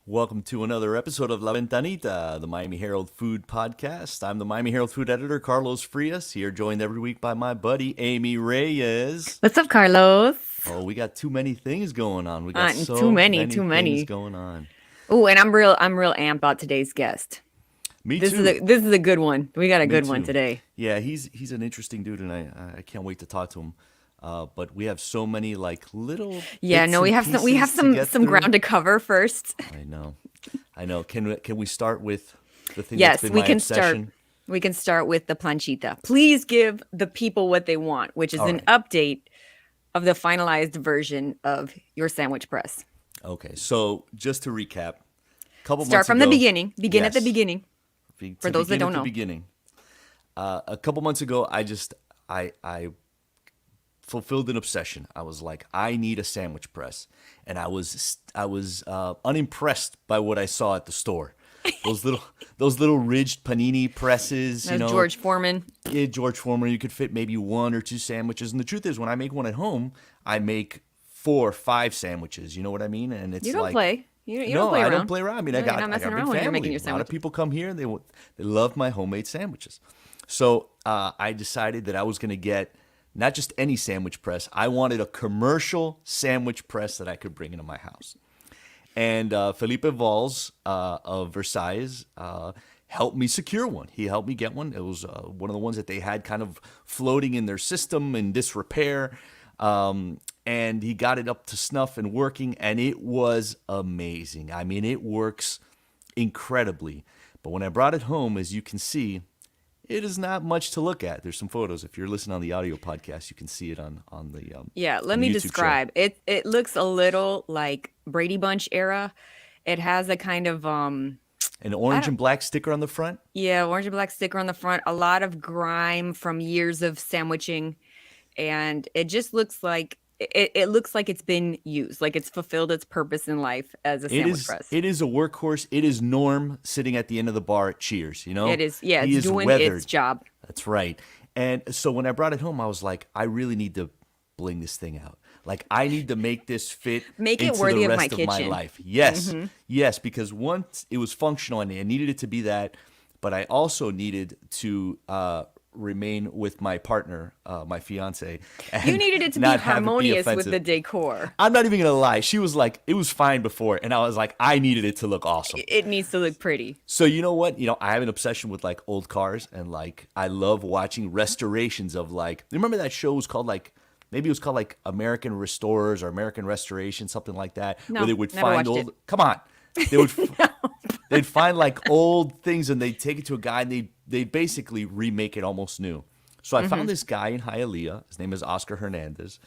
Welcome to another episode of La Ventanita, the Miami Herald food podcast. I'm the Miami Herald food editor, Carlos Frias, here joined every week by my buddy, Amy Reyes. What's up, Carlos? Oh, we got too many things going on. We got Too many. things going on. Oh, and I'm real amped about today's guest. Me This too. is a good one. We got a good one too. today. Yeah, he's an interesting dude, and I can't wait to talk to him. But we have so many little Yeah, bits no, we and have pieces to get some through. ground to cover first. I know. Can we start with the thing Yes, that's been we my can obsession? We can start with the planchita. Please give the people what they want, which is All an right. update of the finalized version of your sandwich press. Okay, so just to recap, couple Start months from ago, the beginning. Begin at the yes, beginning. For those that begin don't at the know. beginning. A couple months ago, I fulfilled an obsession. I was like, I need a sandwich press, and I was unimpressed by what I saw at the store. Those little ridged panini presses, That's George Foreman. Yeah, George Foreman. You could fit maybe one or two sandwiches, and the truth is, when I make one at home, I make 4 or 5 sandwiches. You know what I mean? And it's You don't like, play. You no, don't play around. I don't play around. I mean, No, I you're got not a messing big around when you're making family. your A lot of sandwiches. people come here and they love my homemade sandwiches. So I decided that I was going to get not just any sandwich press. I wanted a commercial sandwich press that I could bring into my house. And Felipe Valls of Versailles helped me secure one. He helped me get one. It was one of the ones that they had kind of floating in their system in disrepair. And he got it up to snuff and working, and it was amazing. I mean, it works incredibly. But when I brought it home, as you can see, it is not much to look at. There's some photos. If you're listening on the audio podcast, you can see it on the Yeah, let on me the YouTube describe. It looks a little like Brady Bunch era. It has a kind of An orange and black sticker on the front. orange and black sticker on the front, a lot of grime from years of sandwiching, and it just looks like it looks like it's been used, like it's fulfilled its purpose in life as a sandwich press. It is a workhorse. It is Norm sitting at the end of the bar at Cheers. You know, It is, yeah, He it's is doing weathered. its job. That's right. And so when I brought it home, I was like, I really need to bling this thing out. Like, I need to make this fit Make it into worthy the of rest my of my kitchen. life. Yes, yes, because once it was functional and I needed it to be that, but I also needed to remain with my partner, my fiance. And You needed it to be not have harmonious with offensive. the decor. I'm not even gonna lie. She was like, it was fine before, and I was like, I needed it to look awesome. It needs to look pretty. So you know what? I have an obsession with like old cars, and like I love watching restorations of like. You remember that show was called like maybe it was called like American Restorers or American Restoration, something like that, No, where they would never find watched old. it. Come on, they would. They'd find like old things and they'd take it to a guy and they'd basically remake it almost new. So I found this guy in Hialeah. His name is Oscar Hernandez,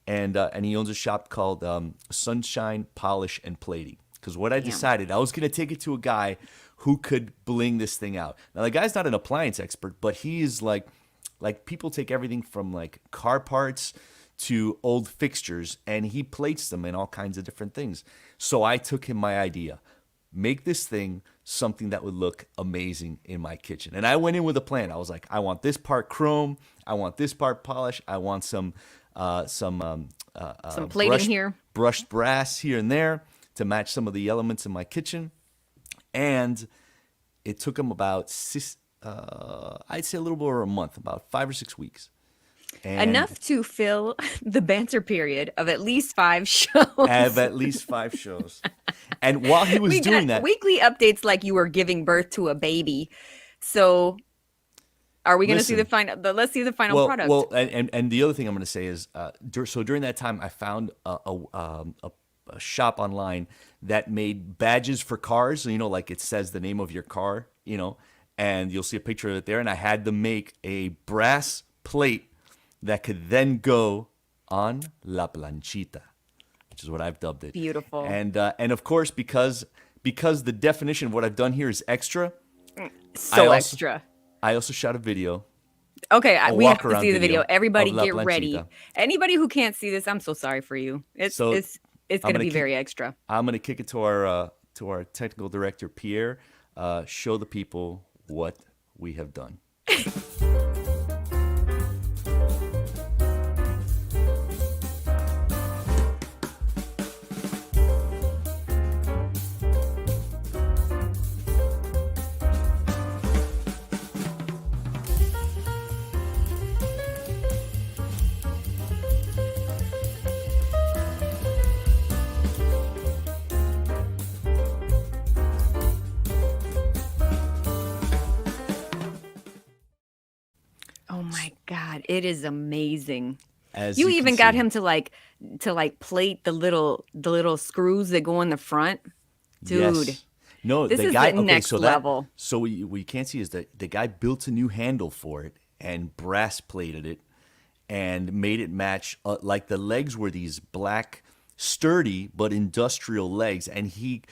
and he owns a shop called Sunshine Polish and Plating. Because what I decided, I was going to take it to a guy who could bling this thing out. Now the guy's not an appliance expert, but he's like people take everything from like car parts to old fixtures, and he plates them in all kinds of different things. So I took him my idea. Make this thing something that would look amazing in my kitchen. And I went in with a plan. I was like, I want this part chrome. I want this part polish. I want some Plating here. brushed brass here and there to match some of the elements in my kitchen. And it took him about I'd say a little over a month, about 5 or 6 weeks. And Enough to fill the banter period of at least 5 shows. have at least 5 shows. And while he was We doing got that, weekly updates like you were giving birth to a baby. So are we going to see the Listen. final? Let's see the final product. Well, and the other thing I'm going to say is, so during that time, I found a shop online that made badges for cars. Like it says the name of your car, and you'll see a picture of it there. And I had them make a brass plate that could then go on la planchita, which is what I've dubbed it. Beautiful. And of course, because the definition of what I've done here is extra. so extra. I also shot a video. Okay, we have to walk-around see the video. video Everybody of La get ready. Planchita. Anybody who can't see this, I'm so sorry for you. It's So, it's I'm going to gonna be keep- very extra. I'm going to kick it to our technical director, Pierre. Show the people what we have done. God, it is amazing. as You you can even got see. him to plate the little screws that go in the front. Dude, Yes. No, this the is guy. the Okay, next so that. level. So what you can't see is that the guy built a new handle for it and brass plated it and made it match. Like the legs were these black, sturdy but industrial legs, and he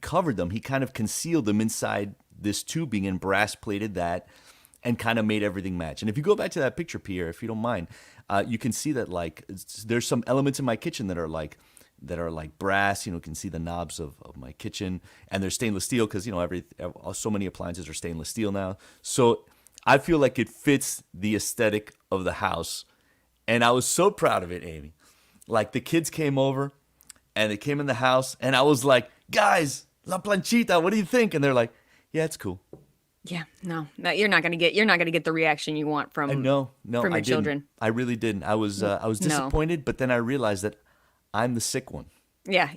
covered them. He kind of concealed them inside this tubing and brass plated that, and kind of made everything match. And if you go back to that picture, Pierre, if you don't mind, you can see that like there's some elements in my kitchen that are like brass. You can see the knobs of my kitchen, and they're stainless steel because so many appliances are stainless steel now. So I feel like it fits the aesthetic of the house, and I was so proud of it, Amy. Like the kids came over, and they came in the house, and I was like, "Guys, la planchita, what do you think?" And they're like, "Yeah, it's cool." Yeah, no, you're not gonna get the reaction you want And from no, from I your didn't. children. I really didn't. I was No. disappointed, but then I realized that I'm the sick one. Yeah.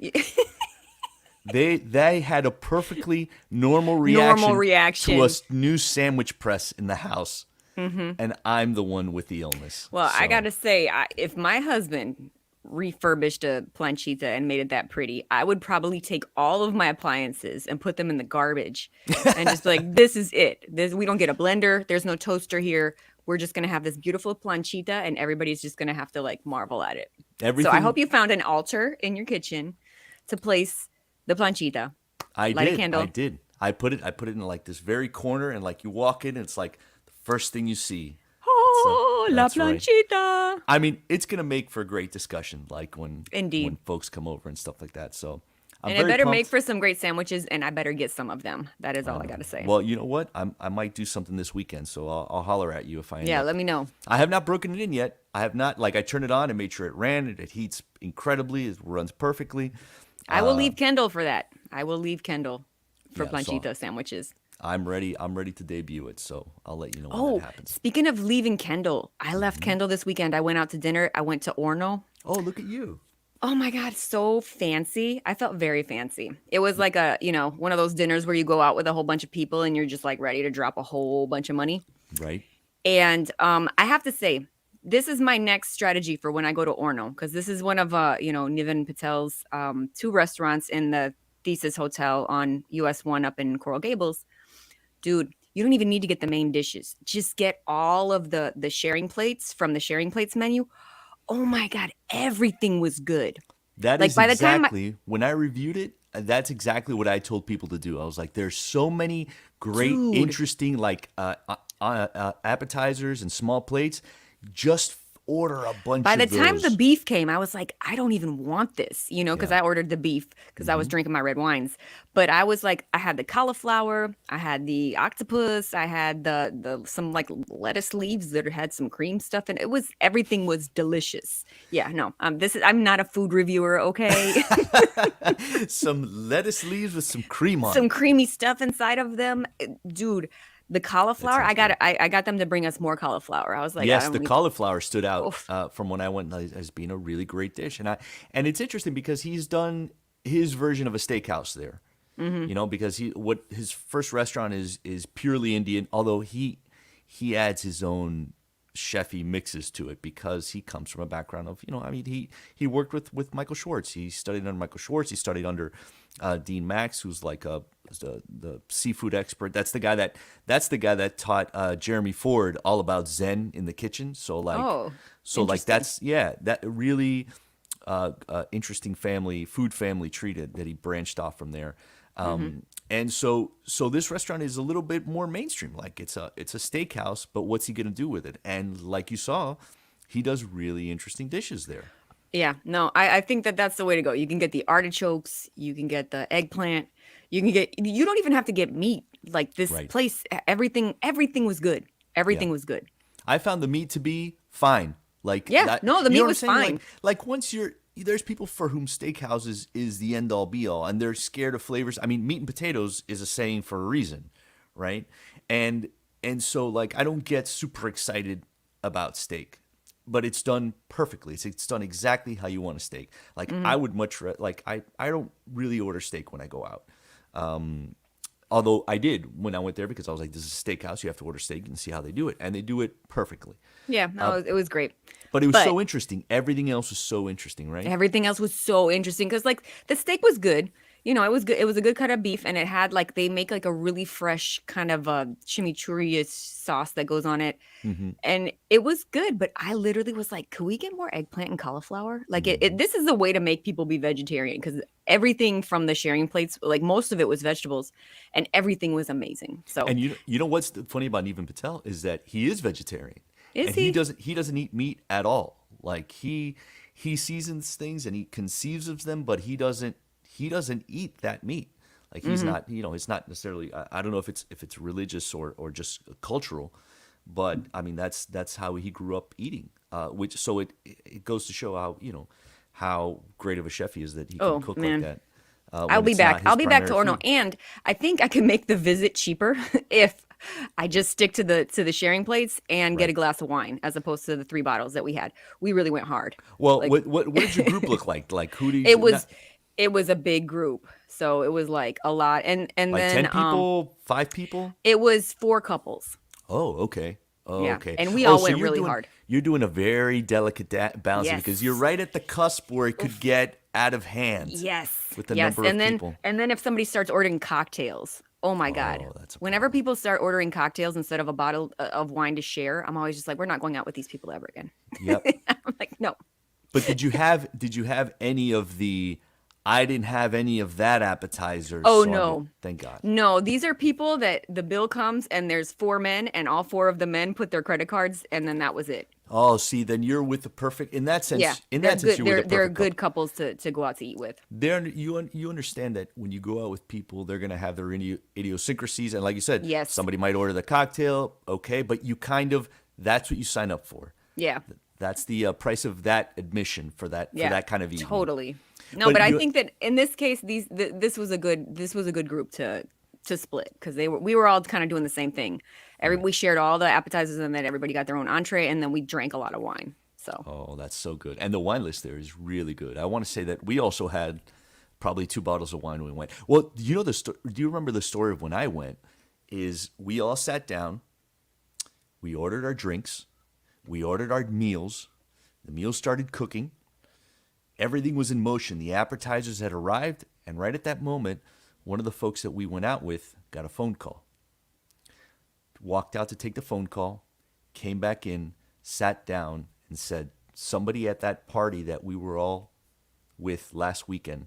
They had a perfectly normal Normal reaction to a reaction. new sandwich press in the house, and I'm the one with the illness. Well, I So gotta say, if my husband refurbished a planchita and made it that pretty, I would probably take all of my appliances and put them in the garbage and just be like, this is it. This we don't get a blender. There's no toaster here. We're just gonna have this beautiful planchita, and everybody's just gonna have to like marvel at it. So I everything hope you found an altar in your kitchen to place the planchita. I Light a did, I candle. did. I put it in like this very corner, and like you walk in, and it's like the first thing you see. So Oh, la that's right. planchita. I mean, it's gonna make for great discussion, like when Indeed. folks come over and stuff like that. So I'm And it very better make pumped. for some great sandwiches, and I better get some of them. That is I all I know. gotta say. Well, you know what? I might do something this weekend, so I'll holler at you if I end Yeah, up. let me know. I have not broken it in yet. I have not. Like I turned it on and made sure it ran. It heats incredibly. It runs perfectly. I will leave Kendall for that. I will leave Kendall for Yeah. So planchita sandwiches. I'm ready. I'm ready to debut it. So I'll let you know when that Oh, happens. speaking of leaving Kendall, I left Kendall this weekend. I went out to dinner. I went to Orno. Oh, look at you. Oh my God, so fancy. I felt very fancy. It was like one of those dinners where you go out with a whole bunch of people and you're just like ready to drop a whole bunch of money. Right. And I have to say, this is my next strategy for when I go to Orno, because this is one of Niven Patel's two restaurants in the Thesis Hotel on US 1 up in Coral Gables. Dude, you don't even need to get the main dishes. Just get all of the sharing plates from the sharing plates menu. Oh my God, everything was good. That Like is by the time exactly when I reviewed it. That's exactly what I told people to do. I was like, there's so many great, dude, interesting like appetizers and small plates. Just order a bunch by the of time the those. beef came, I was like, I don't even want this, because Yeah. I ordered the beef because I was drinking my red wines. But I was like, I had the cauliflower, I had the octopus, I had the some like lettuce leaves that had some cream stuff, and everything was delicious. Yeah, no, I'm not a food reviewer, okay? Some lettuce leaves with some cream on Some it. creamy stuff inside of them, dude. The That cauliflower, sounds good. I got them to bring us more cauliflower. I was like, I Yes, the don't. cauliflower stood out Oof. from when I went as being a really great dish, and it's interesting because he's done his version of a steakhouse there. Because his first restaurant is purely Indian, although he adds his own chefy mixes to it because he comes from a background of he worked with Michael Schwartz. He studied under Michael Schwartz. He studied under Dean Max, who's like the seafood expert. That's the guy that taught Jeremy Ford all about Zen in the kitchen. So Oh, interesting. that's that really interesting food family tree that he branched off from there. And so this restaurant is a little bit more mainstream. Like it's a steakhouse, but what's he gonna do with it? And like you saw, he does really interesting dishes there. Yeah, no, I think that's the way to go. You can get the artichokes, you can get the eggplant, you don't even have to get meat. Like this Right. place, everything was good. Yeah. Everything was good. I found the meat to be fine. Like Yeah, no, the you meat know what I'm was saying? fine. Like once there's people for whom steakhouses is the end all be all, and they're scared of flavors. I mean, meat and potatoes is a saying for a reason, right? And so like I don't get super excited about steak, but it's done perfectly. It's done exactly how you want a steak. Like I would like I don't really order steak when I go out. Although I did when I went there because I was like, this is a steakhouse. You have to order steak and see how they do it. And they do it perfectly. Yeah, no, it was great. But it was But so interesting. Everything else was so interesting, right? everything else was so interesting because like the steak was good. You know, it was good. It was a good cut of beef, and it had like they make like a really fresh kind of chimichurri sauce that goes on it, Mm-hmm. and it was good. But I literally was like, "Could we get more eggplant and cauliflower?" Like Mm-hmm. this is a way to make people be vegetarian because everything from the sharing plates, like most of it was vegetables, and everything was amazing. So And you know what's funny about Nevan Patel is that he is vegetarian, is and he he? doesn't eat meat at all. Like he seasons things and he conceives of them, but he doesn't eat that meat. Like he's Hmm. not, it's not necessarily. I don't know if it's religious or just cultural, but I mean that's how he grew up eating. Which so it goes to show how how great of a chef he is that he can Oh cook like man. that I'll when be it's not back. his I'll be back primary to Orno, food. and I think I can make the visit cheaper if I just stick to the sharing plates and get a Right. glass of wine as opposed to the 3 bottles that we had. We really went hard. Well, Like what did your group look like? Like who do it you was not it was a big group. So it was like a lot. And like 10 then people, 5 people? it was 4 couples. Oh, okay. Oh, Yeah. okay. And we Oh, all so went really hard. you're doing a very delicate balancing because you're Yes. right at the cusp where it could get out of hand Yes. with the Yes. number of people. And then if somebody starts ordering cocktails, oh my God. Oh, that's a Whenever problem. people start ordering cocktails instead of a bottle of wine to share, I'm always just like, we're not going out with these people ever again. Yep. I'm like, no. But did you have any of the I didn't have any of that appetizers, Oh so no. thank God. No, these are people that the bill comes and there's 4 men and all 4 of the men put their credit cards and then that was it. Oh, see, then you're with the perfect Yeah. in They're that sense good. you're with the They're perfect couple. good couples to go out to eat with. You understand that when you go out with people, they're gonna have their idiosyncrasies, and like you said, Yes. somebody might order the cocktail, okay, but you kind of that's what you sign up for. Yeah. That's the price of that admission for Yeah. that kind of evening. Totally. No, But but I you, think that in this case this was a good group to split because we were all kind of doing the same thing. right. We shared all the appetizers and then everybody got their own entree and then we drank a lot of wine. So, Oh, that's so good, and the wine list there is really good. I want to say that we also had probably 2 bottles of wine when we went. Well, do you remember the story of when I went? Is we all sat down, we ordered our drinks, we ordered our meals, the meals started cooking. Everything was in motion. The appetizers had arrived, and right at that moment, one of the folks that we went out with got a phone call. Walked out to take the phone call, came back in, sat down, and said, somebody at that party that we were all with last weekend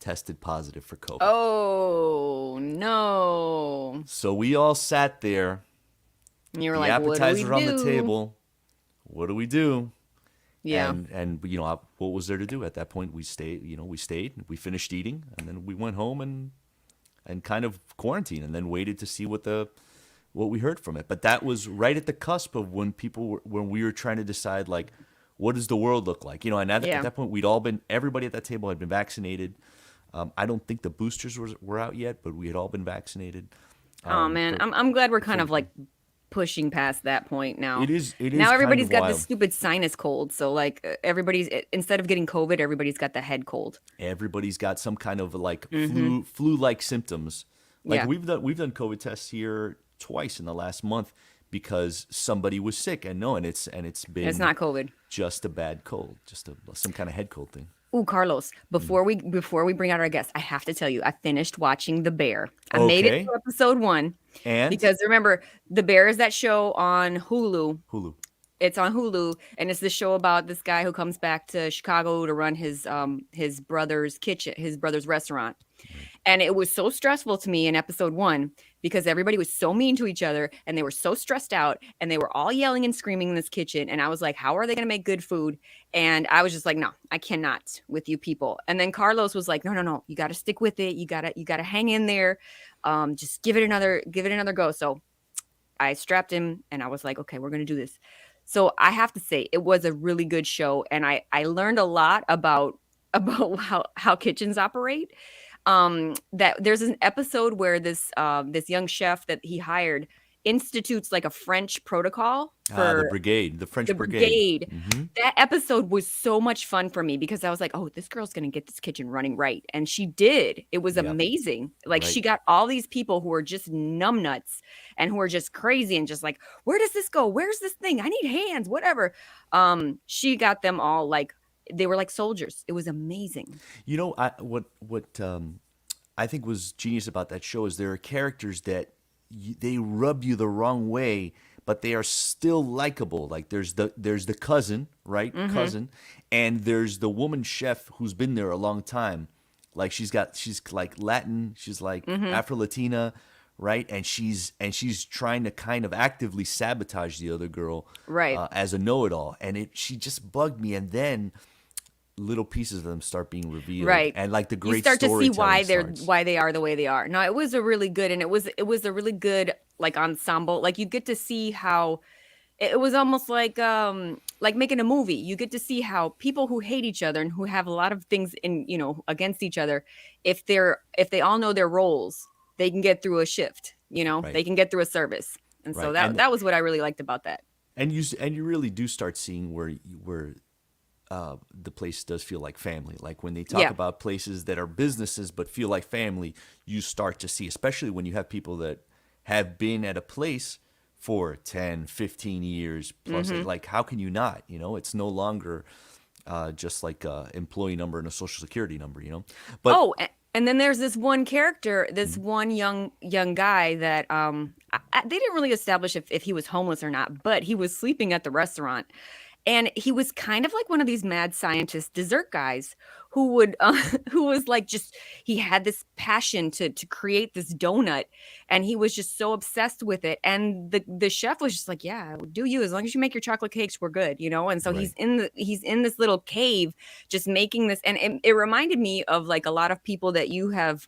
tested positive for COVID. oh no. So we all sat there, And you were the like, what do we appetizer on the do? table. What do we do? Yeah. And what was there to do at that point? We stayed, we finished eating, and then we went home and kind of quarantined, and then waited to see what we heard from it. But that was right at the cusp of when we were trying to decide like, what does the world look like? And at Yeah. that point everybody at that table had been vaccinated. I don't think the boosters were out yet, but we had all been vaccinated. Oh man, For I'm glad we're kind for of like pushing past that point now. it is Now kind everybody's of got wild. this stupid sinus cold. So like everybody's instead of getting COVID, everybody's got the head cold. Everybody's got some kind of like Mm-hmm. flu like symptoms. Like Yeah. we've done COVID tests here twice in the last month because somebody was sick, and it's And it's been not COVID. just a bad cold, just some kind of head cold thing. Ooh, Carlos, before we bring out our guest, I have to tell you, I finished watching The Bear. I made it Okay, to episode 1 and because remember, The Bear is that show on Hulu. Hulu. It's on Hulu, and it's the show about this guy who comes back to Chicago to run his brother's kitchen, his brother's restaurant. And it was so stressful to me in episode 1 because everybody was so mean to each other and they were so stressed out and they were all yelling and screaming in this kitchen. And I was like, how are they going to make good food? And I was just like, no, I cannot with you people. And then Carlos was like, no, you got to stick with it. You got to hang in there. Just give it another go. So I strapped him and I was like, okay, we're going to do this. So I have to say it was a really good show. And I learned a lot about how kitchens operate. That there's an episode where this young chef that he hired institutes like a French protocol The for brigade, the French the brigade. brigade. That episode was so much fun for me because I was like, oh, this girl's going to get this kitchen running right. And she did. It was Yep. amazing. Like Right. she got all these people who are just numbnuts and who are just crazy and just like, where does this go? Where's this thing? I need hands, whatever. She got them all like, they were like soldiers. It was amazing. You know, what I think was genius about that show is there are characters that they rub you the wrong way, but they are still likable. Like there's the cousin, right? Cousin, and there's the woman chef who's been there a long time. Like she's like Latin, she's like Afro Latina, right? And she's trying to kind of actively sabotage the other girl, Right. as a know-it-all, and she just bugged me. And then little pieces of them start being revealed, Right. and like the You great start to see storytelling why they are the way they are. No, it was a really good, and it was a really good like ensemble. Like you get to see how it was almost like making a movie. You get to see how people who hate each other and who have a lot of things in, against each other, if they all know their roles, they can get through a shift, Right. they can get through a service. And so Right. And that was what I really liked about that. you really do start seeing where the place does feel like family. Like when they talk Yeah. about places that are businesses but feel like family, you start to see, especially when you have people that have been at a place for 10, 15 years plus. Like, how can you not? It's no longer just like a employee number and a social security number, But And then there's this one character, this one young guy that they didn't really establish if he was homeless or not, but he was sleeping at the restaurant. And he was kind of like one of these mad scientist dessert guys who would who was like he had this passion to create this donut, and he was just so obsessed with it. And the chef was just like, yeah, do you, as long as you make your chocolate cakes, we're good, And so Right. he's in this little cave just making this, and it reminded me of like a lot of people that you have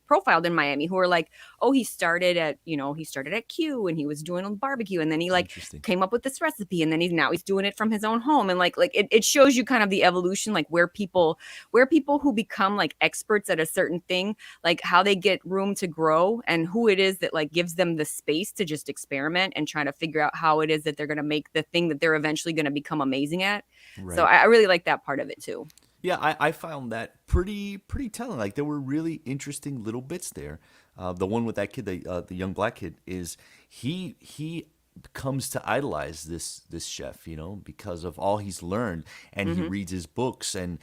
profiled in Miami who are like, oh, he started at Q and he was doing a barbecue, and then he like Interesting. came up with this recipe, and then he's doing it from his own home. And like it shows you kind of the evolution, like where people who become like experts at a certain thing, like how they get room to grow, and who it is that like gives them the space to just experiment and try to figure out how it is that they're going to make the thing that they're eventually going to become amazing at. Right. So I really like that part of it too. Yeah, I found that pretty telling. Like there were really interesting little bits there. The one with that kid, the young black kid, is he comes to idolize this chef, because of all he's learned, and he reads his books, and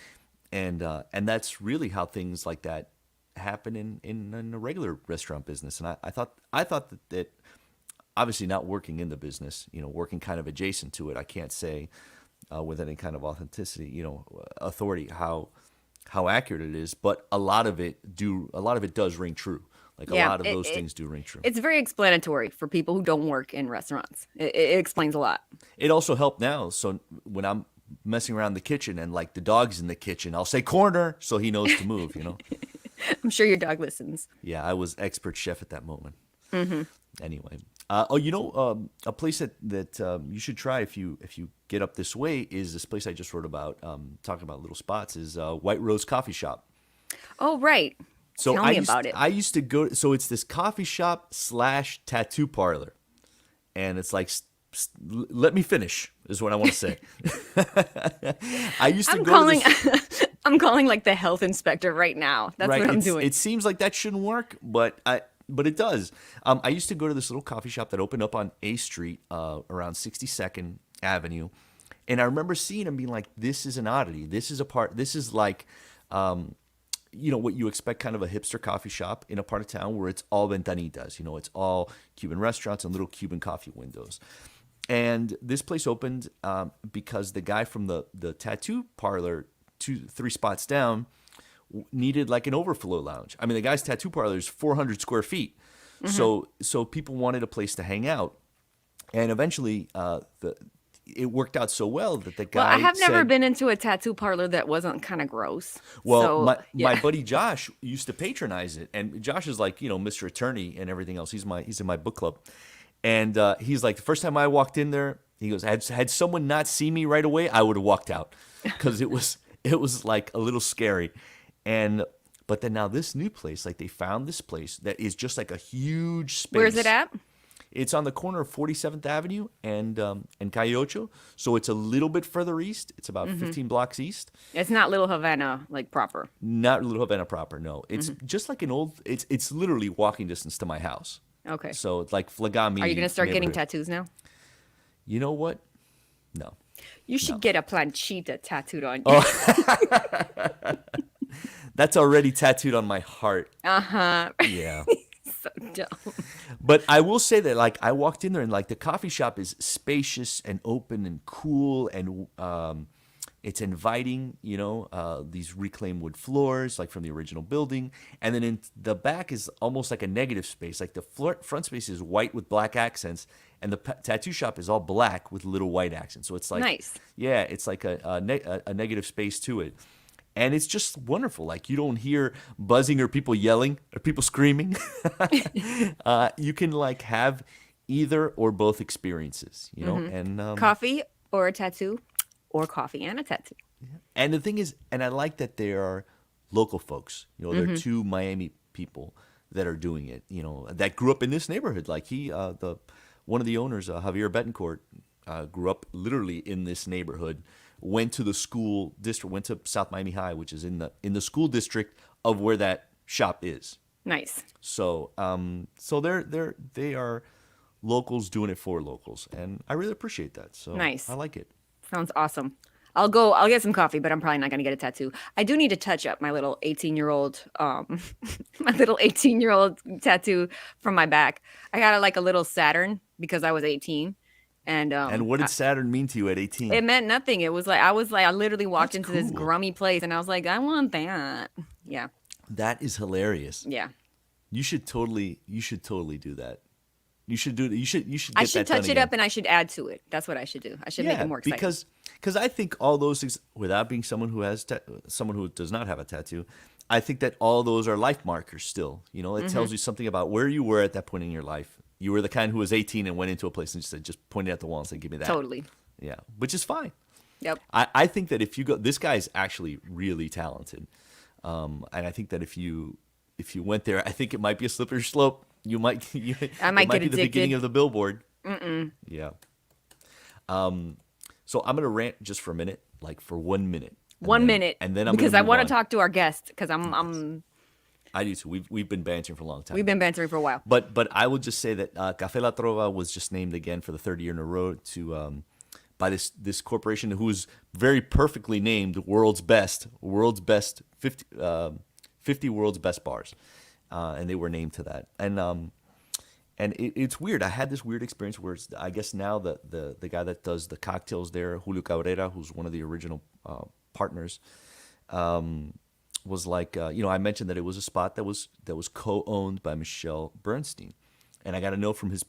that's really how things like that happen in a regular restaurant business. And I thought that obviously not working in the business, working kind of adjacent to it, I can't say with any kind of authenticity, authority, how accurate it is, but a lot of it does ring true. Like a lot of those things do ring true. It's very explanatory for people who don't work in restaurants. It explains a lot. It also helped now. So when I'm messing around the kitchen and like the dog's in the kitchen, I'll say corner so he knows to move, I'm sure your dog listens. Yeah, I was expert chef at that moment. Anyway, a place that you should try if you get up this way is this place I just wrote about, talking about little spots, is White Rose Coffee Shop. Oh, right. So Tell me about it. I used to go. So it's this coffee shop / tattoo parlor, and it's like, let me finish is what I want to say. I used to I'm calling like the health inspector right now. That's right. what I'm doing. It seems like that shouldn't work, but it does. I used to go to this little coffee shop that opened up on A Street, around 62nd Avenue, and I remember seeing and being like, "This is an oddity. This is like." What you expect, kind of a hipster coffee shop in a part of town where it's all Ventanitas. It's all Cuban restaurants and little Cuban coffee windows. And this place opened because the guy from the tattoo parlor 2-3 spots down needed like an overflow lounge. I mean, the guy's tattoo parlor is 400 square feet. So people wanted a place to hang out. And eventually it worked out so well that the guy I have never said, been into a tattoo parlor that wasn't kind of gross. well, So, my buddy Josh used to patronize it, and Josh is like, Mr. Attorney and everything else. He's in my book club, and he's like, the first time I walked in there, he goes, had someone not seen me right away, I would have walked out because it was like a little scary, but then now this new place, like they found this place that is just like a huge space. Where's it at? It's on the corner of 47th Avenue and Calle Ocho, so it's a little bit further east. It's about 15 blocks east. It's not Little Havana like proper. Not Little Havana proper, no. It's just like an old. It's literally walking distance to my house. Okay. So it's like Flagami. Are you gonna start getting neighborhood. tattoos now? You know what? No. You should get a planchita tattooed on you. Oh. That's already tattooed on my heart. Uh-huh. Yeah. So dumb. But I will say that, like, I walked in there and, like, the coffee shop is spacious and open and cool and it's inviting, these reclaimed wood floors, like from the original building. And then in the back is almost like a negative space. Like the front space is white with black accents and the tattoo shop is all black with little white accents. So it's like, Nice. Yeah, it's like a negative space to it. And it's just wonderful. Like you don't hear buzzing or people yelling or people screaming. You can like have either or both experiences, and Coffee or a tattoo, or coffee and a tattoo. and the thing is, and I like that there are local folks. There are two Miami people that are doing it. That grew up in this neighborhood. Like one of the owners, Javier Betancourt, grew up literally in this neighborhood. Went to the school district, went to South Miami High, which is in the school district of where that shop is. Nice. So, they are locals doing it for locals, and I really appreciate that. So Nice. I like it. Sounds awesome. I'll get some coffee, but I'm probably not gonna get a tattoo. I do need to touch up my little 18-year-old my little 18-year-old tattoo from my back. I got a little Saturn because I was 18. And what did Saturn mean to you at 18? It meant nothing. It was like I literally walked That's into this cool. grummy place and I was like, I want that. Yeah. That is hilarious. Yeah. You should totally do that. You should do. You should get I should that done touch it again. up and I should add to it. That's what I should do. I should make it more exciting. Because I think all those things, without being someone who has someone who does not have a tattoo, I think that all those are life markers still. It tells you something about where you were at that point in your life. You were the kind who was 18 and went into a place and just pointed at the wall and said, "Give me that." Totally. Yeah, which is fine. Yep. I think that if you go, this guy is actually really talented, and I think that if you went there, I think it might be a slippery slope. I might get it might be the beginning addicted. of the billboard. Yeah. So I'm gonna rant just for a minute, like for 1 minute. One minute. and then I'm because gonna I move want on. to talk to our guest because I'm I do too. We've been bantering for a long time. we've been bantering for a while. But I will just say that Café La Trova was just named again for the third year in a row by this corporation who's very perfectly named world's best 50 world's best bars, and they were named to that. And it's weird. I had this weird experience where I guess now the guy that does the cocktails there, Julio Cabrera, who's one of the original partners, was like, I mentioned that it was a spot that was co-owned by Michelle Bernstein. And I got a note from his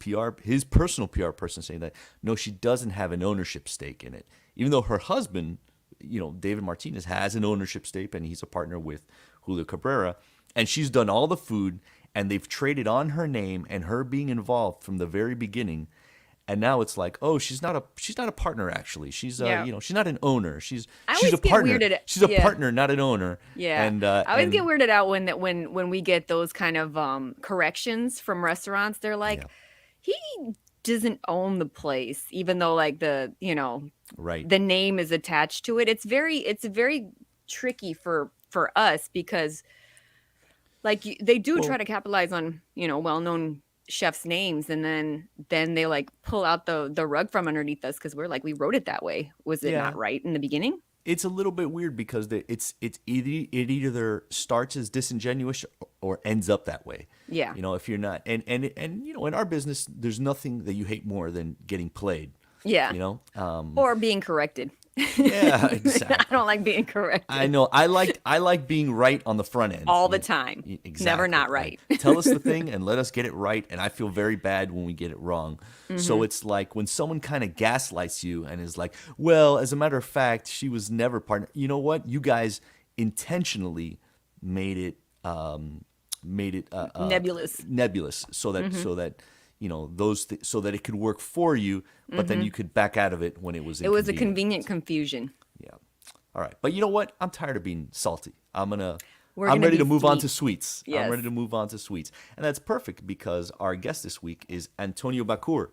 personal PR person saying that, no, she doesn't have an ownership stake in it. Even though her husband, David Martinez, has an ownership stake and he's a partner with Julio Cabrera. And she's done all the food and they've traded on her name and her being involved from the very beginning. And now it's like, oh, she's not a partner actually. She's she's not an owner. She's always a get partner. weirded out- She's a yeah. partner, not an owner. Yeah. And I always and- get weirded out when we get those kind of corrections from restaurants. They're like, he doesn't own the place, even though like the right. the name is attached to it. It's very tricky for us because like they do try to capitalize on well-known chefs' names, and then they like pull out the rug from underneath us because we're like, we wrote it that way. Was it not right in the beginning? It's a little bit weird because it either starts as disingenuous or ends up that way. Yeah. If you're not and in our business, there's nothing that you hate more than getting played. Yeah. Or being corrected. Yeah, exactly. I don't like being corrected. I know. I like being right on the front end. All the time. Exactly. Never not right. Like, tell us the thing and let us get it right. And I feel very bad when we get it wrong. So it's like when someone kind of gaslights you and is like, well, as a matter of fact, she was never partner. You know what? You guys intentionally made it nebulous so that so that it could work for you, but then you could back out of it when it was It was a inconvenient. convenient confusion. Yeah. All right. But you know what? I'm tired of being salty. I'm gonna We're I'm gonna ready be to move on to sweet. sweets. I'm Yes. ready to move on to sweets. And that's perfect because our guest this week is Antonio Bachour.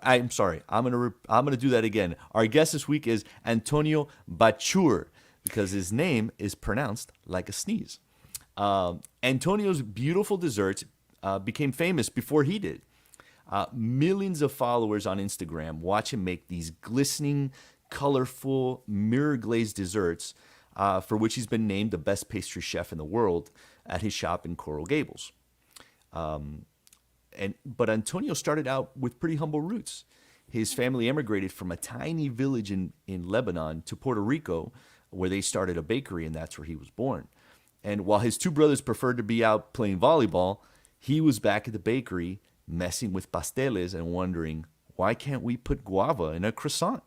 I'm sorry. I'm gonna do that again. Our guest this week is Antonio Bachour because his name is pronounced like a sneeze. Antonio's beautiful desserts became famous before he did. Millions of followers on Instagram watch him make these glistening, colorful, mirror glazed desserts, for which he's been named the best pastry chef in the world at his shop in Coral Gables. But Antonio started out with pretty humble roots. His family emigrated from a tiny village in Lebanon to Puerto Rico, where they started a bakery, and that's where he was born. And while his two brothers preferred to be out playing volleyball, he was back at the bakery messing with pasteles and wondering, why can't we put guava in a croissant?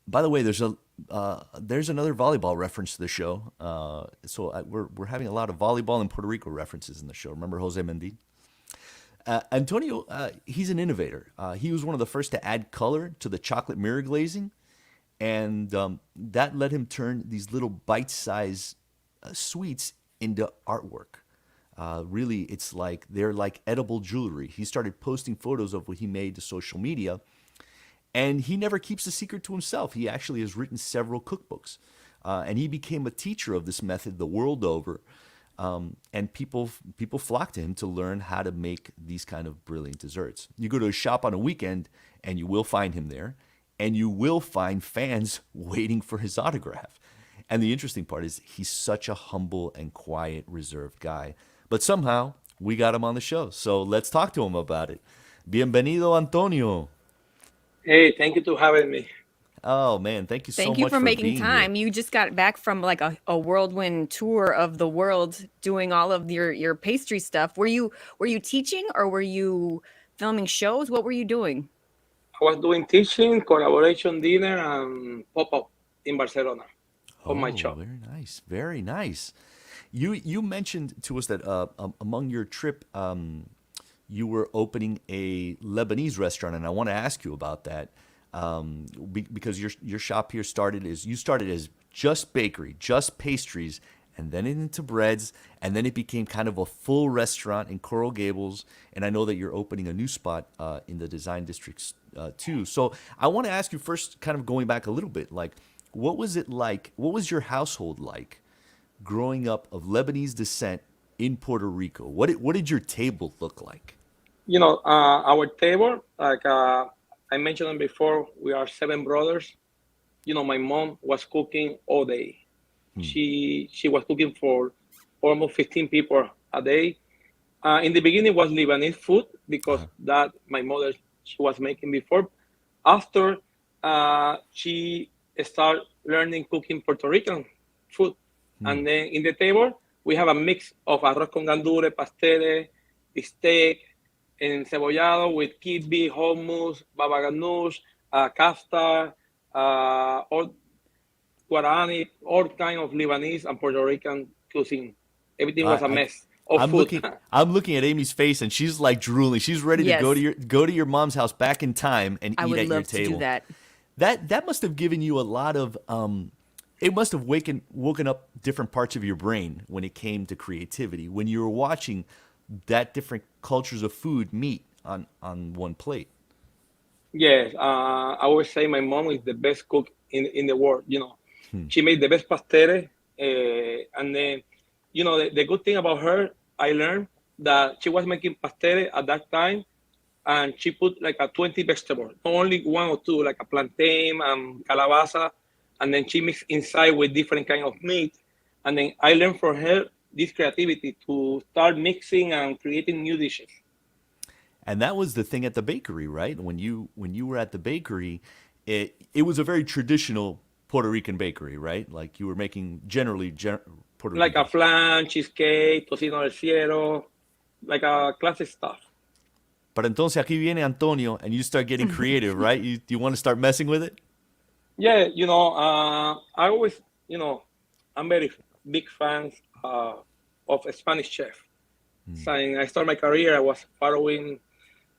By the way, there's another volleyball reference to the show. We're having a lot of volleyball and Puerto Rico references in the show. Remember Jose Mendin? Antonio, he's an innovator. He was one of the first to add color to the chocolate mirror glazing, and that let him turn these little bite-sized sweets into artwork. Really, it's like they're like edible jewelry. He started posting photos of what he made to social media, and he never keeps the secret to himself. He actually has written several cookbooks, and he became a teacher of this method the world over. And people flock to him to learn how to make these kind of brilliant desserts. You go to a shop on a weekend, and you will find him there, and you will find fans waiting for his autograph. And the interesting part is he's such a humble and quiet, reserved guy. But somehow we got him on the show. So let's talk to him about it. Bienvenido, Antonio. Hey, thank you to having me. Oh, man. Thank you so Thank you much for for making being here. time. You just got back from like a whirlwind tour of the world doing all of your pastry stuff. Were you teaching or were you filming shows? What were you doing? I was doing teaching, collaboration dinner, and pop-up in Barcelona on my Oh, shop. very nice. Very nice. You mentioned to us that among your trip, you were opening a Lebanese restaurant, and I want to ask you about that because your shop here started as just bakery, just pastries, and then into breads, and then it became kind of a full restaurant in Coral Gables. And I know that you're opening a new spot in the design districts too. So I want to ask you first, kind of going back a little bit, like what was it like? What was your household like growing up of Lebanese descent in Puerto Rico? What did your table look like? Our table, like I mentioned before, we are seven brothers. My mom was cooking all day. She was cooking for almost 15 people a day. In the beginning, was Lebanese food because that my mother she was making before. After she started learning cooking Puerto Rican food, and then in the table we have a mix of arroz con gandure, pasteles, steak, and cebollado with kibbeh, hummus, baba ganoush, kafta, all Guarani, all kind of Lebanese and Puerto Rican cuisine. Everything was a I, mess of I'm food. looking at Amy's face, and she's like drooling. She's ready to Yes, go to your mom's house back in time and I eat would at your love to do table. that. That must have given you a lot of it must have woken up different parts of your brain when it came to creativity when you were watching that different cultures of food meet on one plate. Yes, I always say my mom is the best cook in the world. She made the best pasteles, and then, the good thing about her, I learned that she was making pasteles at that time, and she put like a 20 vegetables, not only one or two, like a plantain and calabaza, and then she mixed inside with different kind of meat, and then I learned from her this creativity to start mixing and creating new dishes. And that was the thing at the bakery, right? When you were at the bakery, it was a very traditional Puerto Rican bakery, right? Like you were making Puerto Rican Like a pastries. flan, cheesecake, tocino del cielo, like a classic stuff. But entonces aquí viene Antonio, and you start getting creative, right? You want to start messing with it? Yeah, I always, I'm very big fan of a Spanish chef. Since I started my career, I was following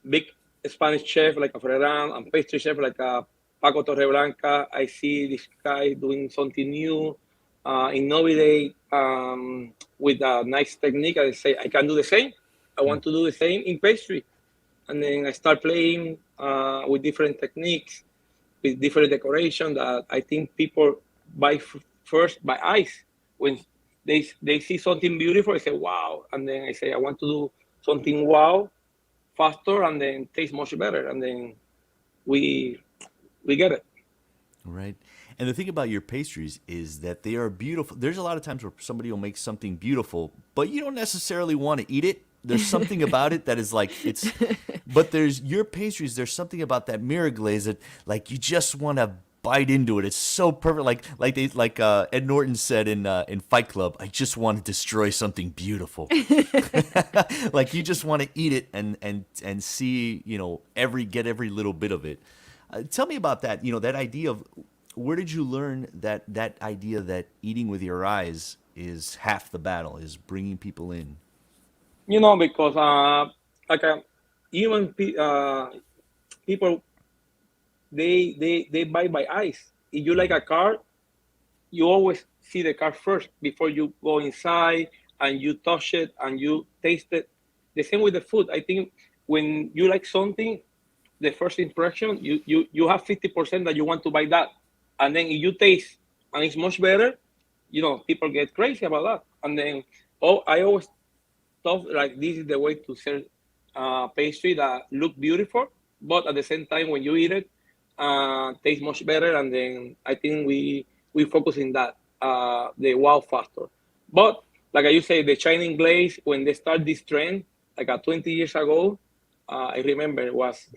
big Spanish chef like a Ferran and pastry chef like a Paco Torreblanca. I see this guy doing something new, innovate, with a nice technique. I say I can do the same. I want to do the same in pastry, and then I start playing with different techniques, with different decoration that I think people buy first by eyes. When they see something beautiful, I say wow, and then I say I want to do something wow, faster, and then taste much better, and then we we get it. Right. And the thing about your pastries is that they are beautiful. There's a lot of times where somebody will make something beautiful, but you don't necessarily want to eat it. There's something about it that is like but there's your pastries. There's something about that mirror glaze that like you just want to bite into it. It's so perfect. Like Ed Norton said in Fight Club, I just want to destroy something beautiful. Like you just want to eat it and see, get every little bit of it. Tell me about that. That idea of where did you learn that idea that eating with your eyes is half the battle, is bringing people in? Because like even people they buy by eyes. If you like a car, you always see the car first before you go inside and you touch it and you taste it. The same with the food. I think when you like something, the first impression, you have 50% that you want to buy that. And then if you taste and it's much better, people get crazy about that. And then I always thought like this is the way to sell pastry that look beautiful, but at the same time when you eat it, tastes much better. And then I think we focus in that the wow factor. But like you say, the Chinese glaze, when they start this trend, like 20 years ago, I remember it was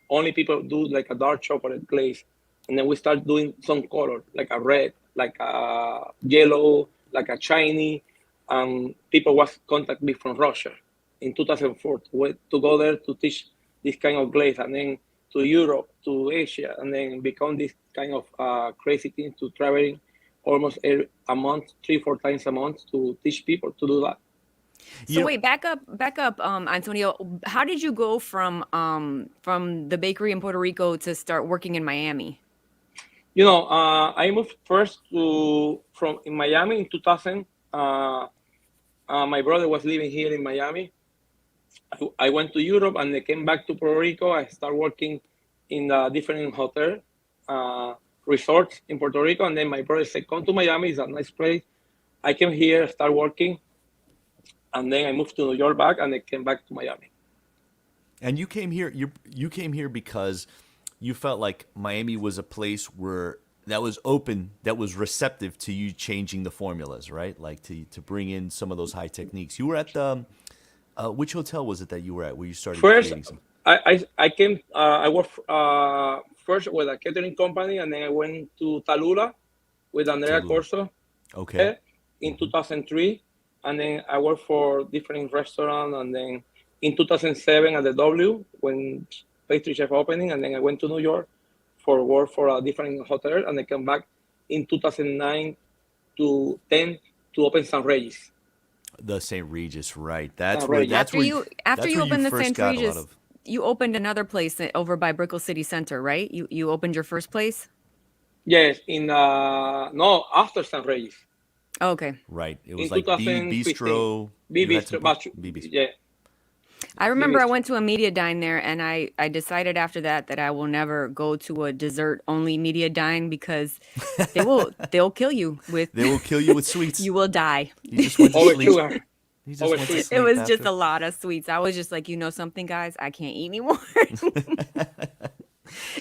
only people do like a dark chocolate glaze, and then we start doing some color, like a red, like a yellow, like a shiny. People was contact me from Russia in 2004 to go there to teach this kind of glaze, and then to Europe, to Asia, and then become this kind of crazy thing to traveling almost a month, 3-4 times a month to teach people to do that. So wait, back up, Antonio. How did you go from the bakery in Puerto Rico to start working in Miami? I moved first from in Miami in 2000. My brother was living here in Miami. I went to Europe and I came back to Puerto Rico. I started working in different hotel resorts in Puerto Rico, and then my brother said, "Come to Miami. It's a nice place." I came here, start working. And then I moved to New York back, and I came back to Miami. And you came here. You came here because you felt like Miami was a place where that was open, that was receptive to you changing the formulas, right? Like to bring in some of those high techniques. You were at the which hotel was it that you were at where you started creating some? I came. I worked first with a catering company, and then I went to Tallulah with Andrea Corso. Okay. In 2003. And then I worked for different restaurants. And then in 2007 at the W, when pastry chef opening, and then I went to New York for work for a different hotel, and I came back in 2009 to 10 to open San Regis. The St. Regis, right? That's St. where. Regis. That's After where you after you first opened the St. got a lot Regis, of. you opened another place over by Brickell City Center, right? You opened your first place? Yes, no, after San Regis. Oh, okay. Right. It In was like B 2015. Bistro. B You had some- Bistro, Bachour. B Bistro. Yeah. I remember I Bistro. went to a media dine there, and I decided after that I will never go to a dessert only media dine because they'll kill you with They will kill you with sweets. you will die. He just went to Over sleep. sugar. He just Over went to sweet. sleep It was after. just a lot of sweets. I was just like, you know something, guys, I can't eat anymore.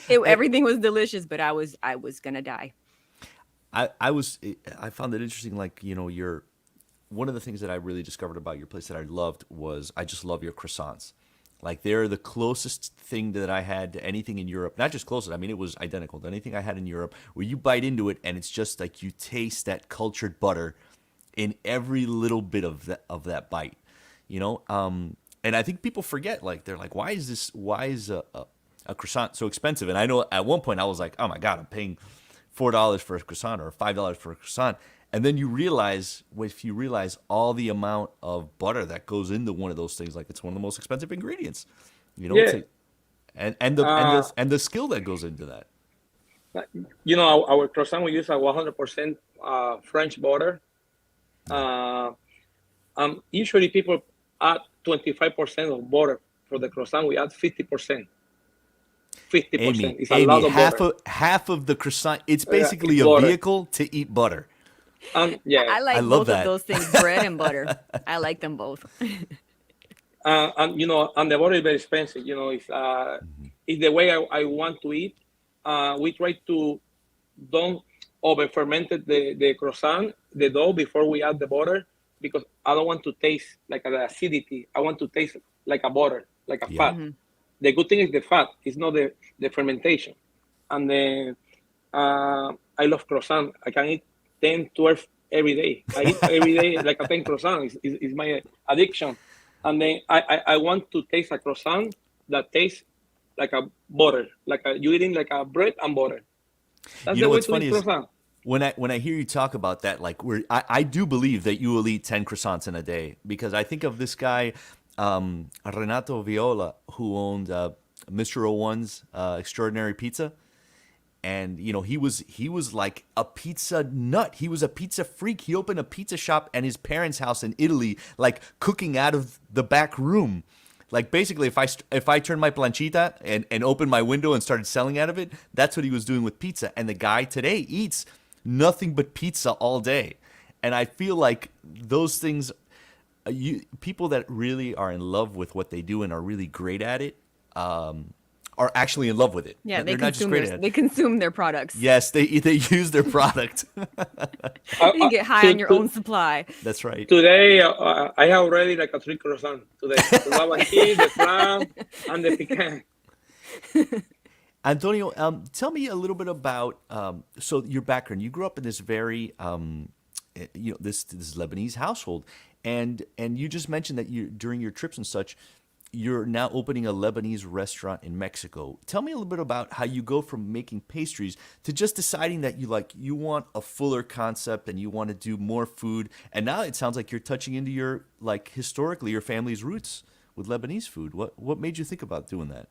Everything was delicious, but I was gonna die. I found it interesting. Like your one of the things that I really discovered about your place that I loved was I just love your croissants. Like they're the closest thing that I had to anything in Europe. Not just closest. I mean, it was identical to anything I had in Europe. Where you bite into it and it's just like you taste that cultured butter in every little bit of that bite. And I think people forget. Like they're like, why is a croissant so expensive? And I know at one point I was like, oh my God, I'm paying $4 for a croissant or $5 for a croissant. And then if you realize all the amount of butter that goes into one of those things, like it's one of the most expensive ingredients, Yeah. and the skill that goes into that. Our croissant, we use a 100% French butter. Usually people add 25% of butter for the croissant. We add 50%. 50%. It's a Amy, lot of butter. half of the croissant. It's basically It's a butter. vehicle to eat butter. And yeah, I I like love both of that. those things, bread and butter. I like them both. and and the butter is very expensive. It's the way I want to eat. We try to don't over fermented the croissant, the dough before we add the butter because I don't want to taste like the acidity. I want to taste like a butter, like a Yeah. fat. The good thing is the fat. It's not the fermentation. And then I love croissant. I can eat 10, 12 every day. I eat every day like a 10 croissant. It's my addiction. And then I want to taste a croissant that tastes like a butter, you eating like a bread and butter. That's You the know way what's to funny eat is croissant. when I hear you talk about that, like I do believe that you will eat 10 croissants in a day because I think of this guy, Renato Viola, who owned Mr. One's Extraordinary Pizza. And he was like a pizza nut. He was a pizza freak. He opened a pizza shop at his parents' house in Italy, like cooking out of the back room. Like basically, if I turned my planchita and opened my window and started selling out of it, that's what he was doing with pizza. And the guy today eats nothing but pizza all day. And I feel like those things, people that really are in love with what they do and are really great at it, are actually in love with it. Yeah, They're not just great at it. they consume their products. Yes, they use their product. You get high on your own supply. That's right. Today, I have already like a 3 croissant today. The lava cheese, the flan, and the pecan. Antonio, tell me a little bit about so your background. You grew up in this very this Lebanese household, and you just mentioned that during your trips and such, you're now opening a Lebanese restaurant in Mexico. Tell me a little bit about how you go from making pastries to just deciding that you want a fuller concept and you want to do more food. And now it sounds like you're touching into your historically your family's roots with Lebanese food. What made you think about doing that?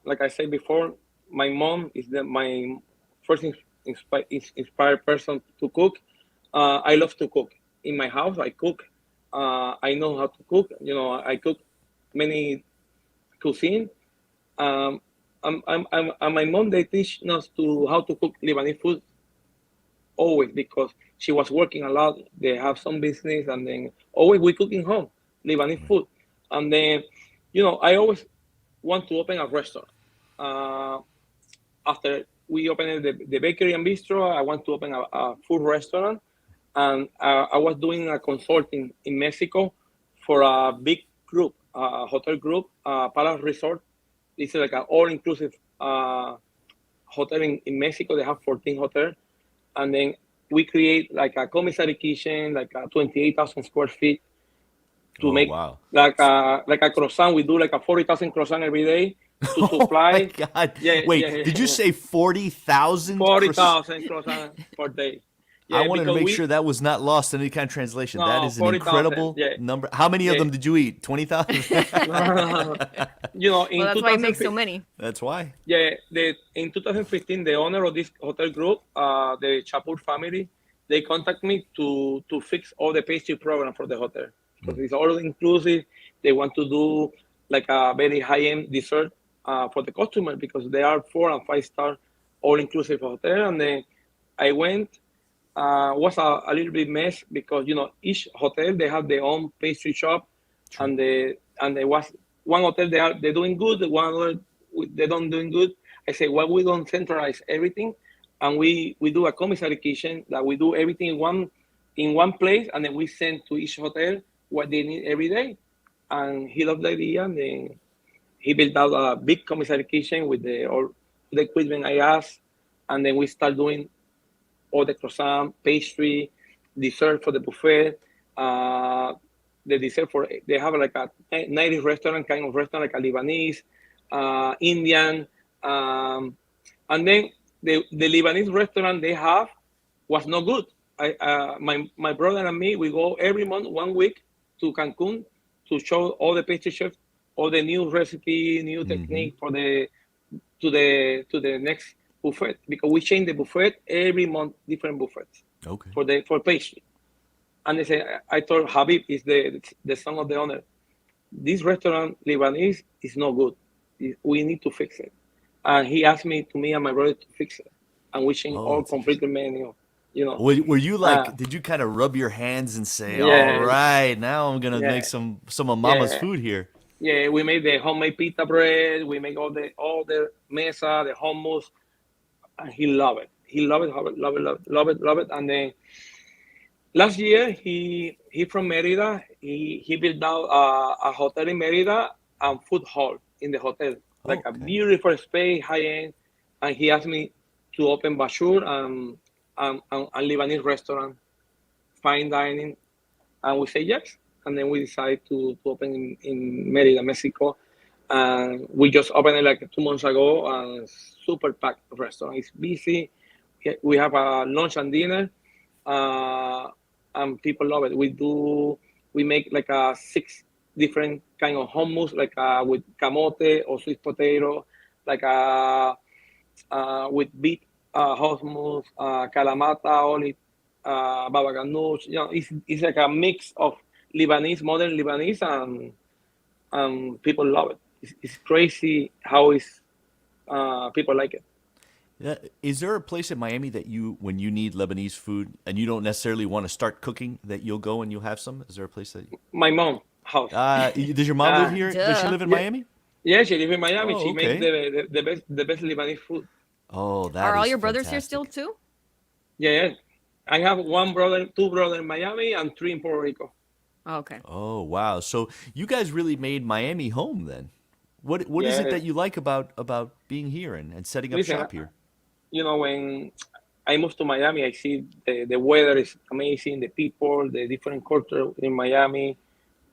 Like I said before, my mom is my first inspired person to cook. I love to cook. In my house, I cook. I know how to cook. I cook many cuisine. And my mom, they teach us how to cook Lebanese food always because she was working a lot. They have some business, and then always we cook in home Lebanese food. And then, I always want to open a restaurant. After we opened the bakery and bistro, I want to open a food restaurant. And I was doing a consulting in Mexico for a big group, a hotel group, Palace Resort. This is like an all-inclusive hotel in Mexico. They have 14 hotels. And then we create like a commissary kitchen, like a 28,000 square feet to make like a croissant. We do like a 40,000 croissant every day to supply. Oh my God. Wait, did you say 40,000? 40,000 croissants per day. Yeah, I wanted to make sure that was not lost in any kind of translation. No, that is an 40,000, incredible number. How many of them did you eat? 20,000? Well, that's why you make so many. That's why. Yeah, in 2015, the owner of this hotel group, the Bachour family, they contact me to fix all the pastry program for the hotel. Because it's all inclusive. They want to do like a very high-end dessert for the customer because they are 4 and 5 star all-inclusive hotel. And then I went. Was a little bit mess because each hotel they have their own pastry shop, and there was one hotel they're doing good, one other they don't doing good. I say, well, we don't centralize everything, and we do a commissary kitchen that we do everything in one place, and then we send to each hotel what they need every day. And he loved the idea, and then he built out a big commissary kitchen with all the equipment I asked, and then we start doing all the croissant, pastry, dessert for the buffet. The dessert they have like a native restaurant, kind of restaurant, like a Lebanese, Indian. And then the Lebanese restaurant they have was not good. My brother and me, we go every month, 1 week to Cancun to show all the pastry chefs, all the new recipe, new technique for to the next buffet, because we change the buffet every month, different buffets for pastry. And they say, I told Habib, is the son of the owner, this restaurant Lebanese is no good. We need to fix it. And he asked me and my brother to fix it. And we changed Oh, all that's complete interesting. the menu. You know, Were you uh, like? Did you kind of rub your hands and say, "All yeah, right, now I'm gonna make yeah, some of Mama's yeah, food here"? yeah. We made the homemade pita bread. We make all the mesa, the hummus, and he loved it. He loved it, love it, love it, love it, love it, love it. And then last year, he from Merida. He built out a hotel in Merida and food hall in the hotel, Oh, like a okay. beautiful space, high end. And he asked me to open Bachour and Lebanese restaurant, fine dining, and we say yes. And then we decided to open in Merida, Mexico. And we just opened it like 2 months ago. And super packed restaurant. It's busy. We have a lunch and dinner, uh, and people love it. We make like a 6 different kind of hummus, like with camote or sweet potato, like with beet hummus, kalamata, olive, baba ganoush. It's like a mix of Lebanese, modern Lebanese, and people love it. It's crazy how people like it. Yeah. Is there a place in Miami that when you need Lebanese food and you don't necessarily want to start cooking, that you'll go and you'll have some? Is there a place that? My mom house. Does your mom live Uh, here? Does she Duh. live in yeah, Miami? yeah, she live in Miami. Oh, She make okay. the best Lebanese food. Oh, that Are all is your brothers here still fantastic. too? Yeah, yeah. I have one brother, two brothers in Miami, and three in Puerto Rico. Okay. Oh, wow. So you guys really made Miami home then. What is it Yeah. that you like about being here and setting up Listen, shop here? when I moved to Miami, I see the weather is amazing, the people, the different culture in Miami.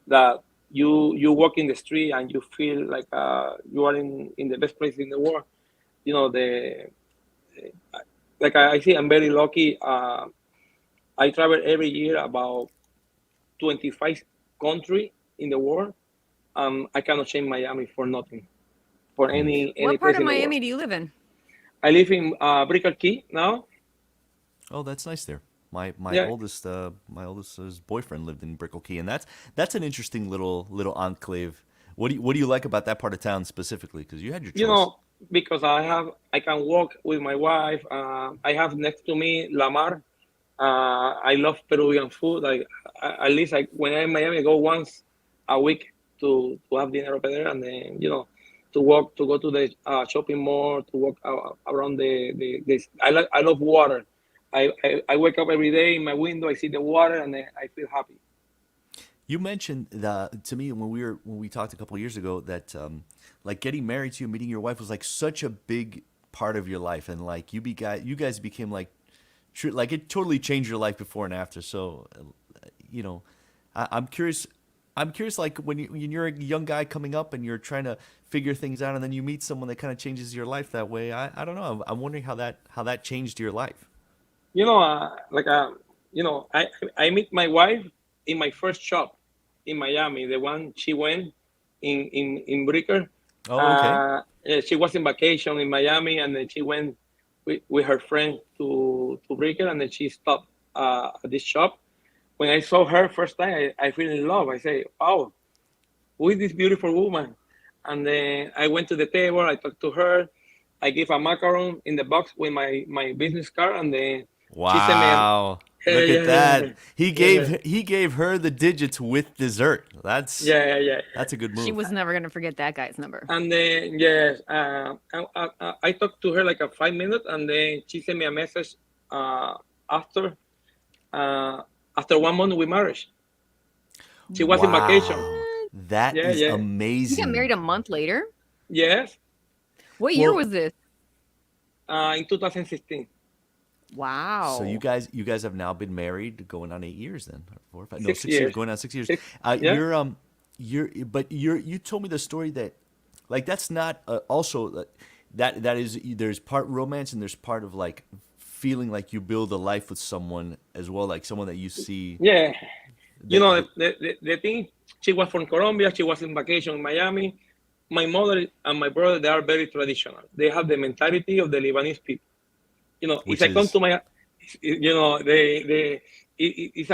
That you walk in the street and you feel like you are in the best place in the world. The like I see, I'm very lucky. I travel every year about 25 country in the world. I cannot change Miami for nothing, for Hmm. any What part place of in the world. Miami do you live in? I live in Brickell Key now. Oh, that's nice there. My Yeah, oldest my oldest's boyfriend lived in Brickell Key, and that's an interesting little enclave. What do you like about that part of town specifically? Because you had your you choice. know, because I can walk with my wife. I have next to me Lamar. I love Peruvian food. At least when I'm in Miami, I go once a week to have dinner over there, and then to walk to go to the shopping mall, to walk around the. I love water. I wake up every day in my window. I see the water, and then I feel happy. You mentioned to me when we talked a couple of years ago that like getting married to you, meeting your wife was like such a big part of your life, and like you guys became like true, like it totally changed your life before and after. So, you know, I'm curious. I'm curious, like when you're a young guy coming up and you're trying to figure things out, and then you meet someone that kind of changes your life that way. I don't know. I'm wondering how that changed your life. You know, like I meet my wife in my first shop in Miami, the one she went in Bricker. Oh, okay. Yeah, she was in vacation in Miami, and then she went with her friend to Bricker, and then she stopped at this shop. When I saw her first time, I fell in love. I say, "Wow, who is this beautiful woman?" And then I went to the table. I talked to her. I gave a macaron in the box with my business card, and then she sent me a Wow. yeah, Look at yeah, yeah, that. He yeah, gave he gave her the digits with dessert. That's yeah, yeah, yeah. that's a good She move. was never gonna forget that guy's number. And then yes, I talked to her like a 5 minutes, and then she sent me a message uh, after uh, after 1 month we married. She was in vacation. Wow. What? That Yeah, is yeah, You got married amazing. a month later? yes. What year Well, was this? In 2016, so you Wow. guys you guys have now been married going on 8 years then. Or 4 or 5. No, six 6 years, years, going on 6 years. six. Uh Yeah. you're um you told me the story that like that's not also that is there's part romance and there's part of like feeling like you build a life with someone as well, like someone that you see Yeah. that, that The thing, she was from Colombia. She was in vacation in Miami. My mother and my brother, they are very traditional. They have the mentality of the Lebanese people. If which I come is to my, they If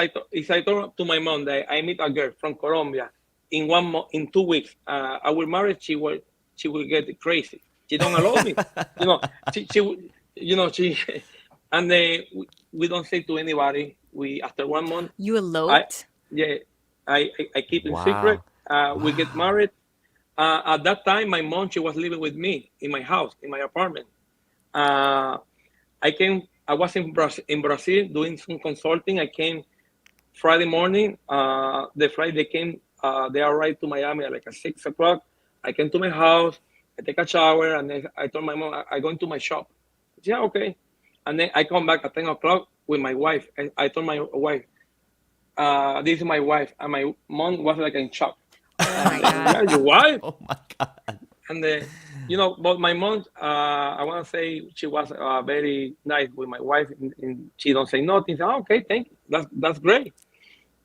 I told to my mom that I meet a girl from Colombia in in 2 weeks, I will marry. She will get crazy. She don't allow me. You know, she, and then we don't say to anybody. We after 1 month, You I eloped? yeah, I keep in secret. Wow. We get Wow. married. At that time, my mom she was living with me in my house, in my apartment. Uh, I was in Brazil doing some consulting. I came Friday morning. The flight they came. They arrived to Miami at like at 6 o'clock. I came to my house. I take a shower, and then I told my mom I go into my shop. She said, yeah, okay. And then I come back at 10 o'clock with my wife. I told my wife, "This is my wife," and my mom was like in shock. Oh my And then, God. yeah, your wife. Oh my God. And but my mom, I want to say she was very nice with my wife, and she don't say nothing. So, okay, thank you. That's great.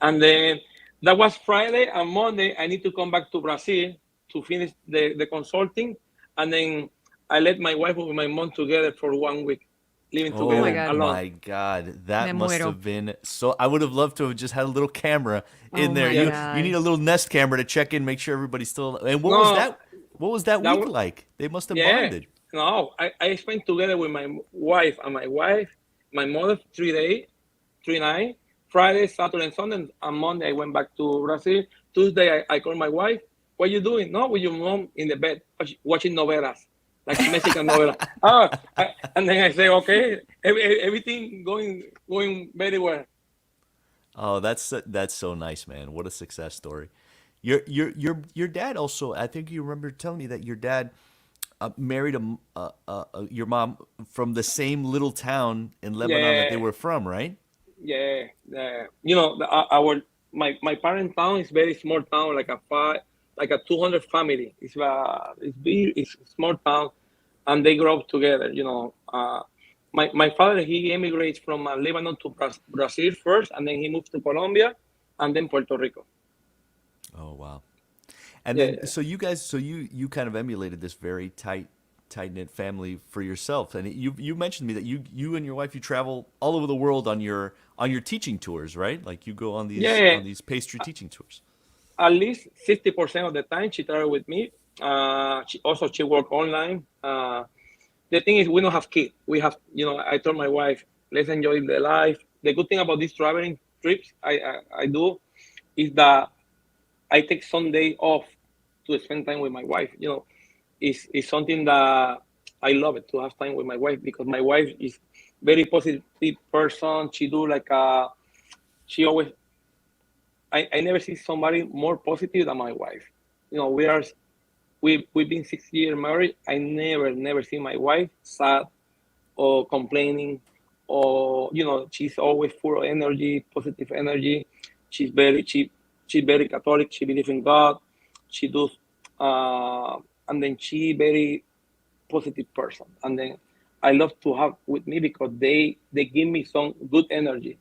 And then that was Friday, and Monday I need to come back to Brazil to finish the consulting, and then I let my wife and my mom together for 1 week, living Oh my Oh together God. alone. my God. Me That must muero. have been so. I would have loved to have just had a little camera in Oh there. my Yeah. You need a God. little Nest camera to check in, make sure everybody's still. And what was No, that? What was that that week was like? They must have yeah. bonded. No, I spent together with my wife and my mother 3 days, 3 nights. Friday, Saturday, and Sunday, and Monday I went back to Brazil. Tuesday I called my wife. What you doing? No, with your mom in the bed watching novelas, like Mexican novela. And then I say, okay, everything going very well. Oh, that's so nice, man. What a success story. Your dad also. I think you remember telling me that your dad married your mom from the same little town in Lebanon that they Yeah, were from, right? yeah. Our my parent town is very small town, like a 200 family. It's big, it's a small town, and they grow up together. My father he immigrates from Lebanon to Brazil first, and then he moved to Colombia, and then Puerto Rico. Oh wow. And Yeah, then yeah, so you guys, you kind of emulated this very tight knit family for yourself. And you mentioned to me that you and your wife you travel all over the world on your teaching tours, right? Like you go yeah. Yeah. on these pastry teaching tours. At least 60% of the time she travel with me. She work online. The thing is, we don't have kids. We have, I told my wife, let's enjoy the life. The good thing about these traveling trips I do is that I take some day off to spend time with my wife. It's something that I love it to have time with my wife because my wife is very positive person. She always I never see somebody more positive than my wife. We've been 6 years married. I never see my wife sad or complaining, or she's always full of energy, positive energy. She's very Catholic. She believes in God. She does, and then she very positive person. And then I love to have with me because they give me some good energy.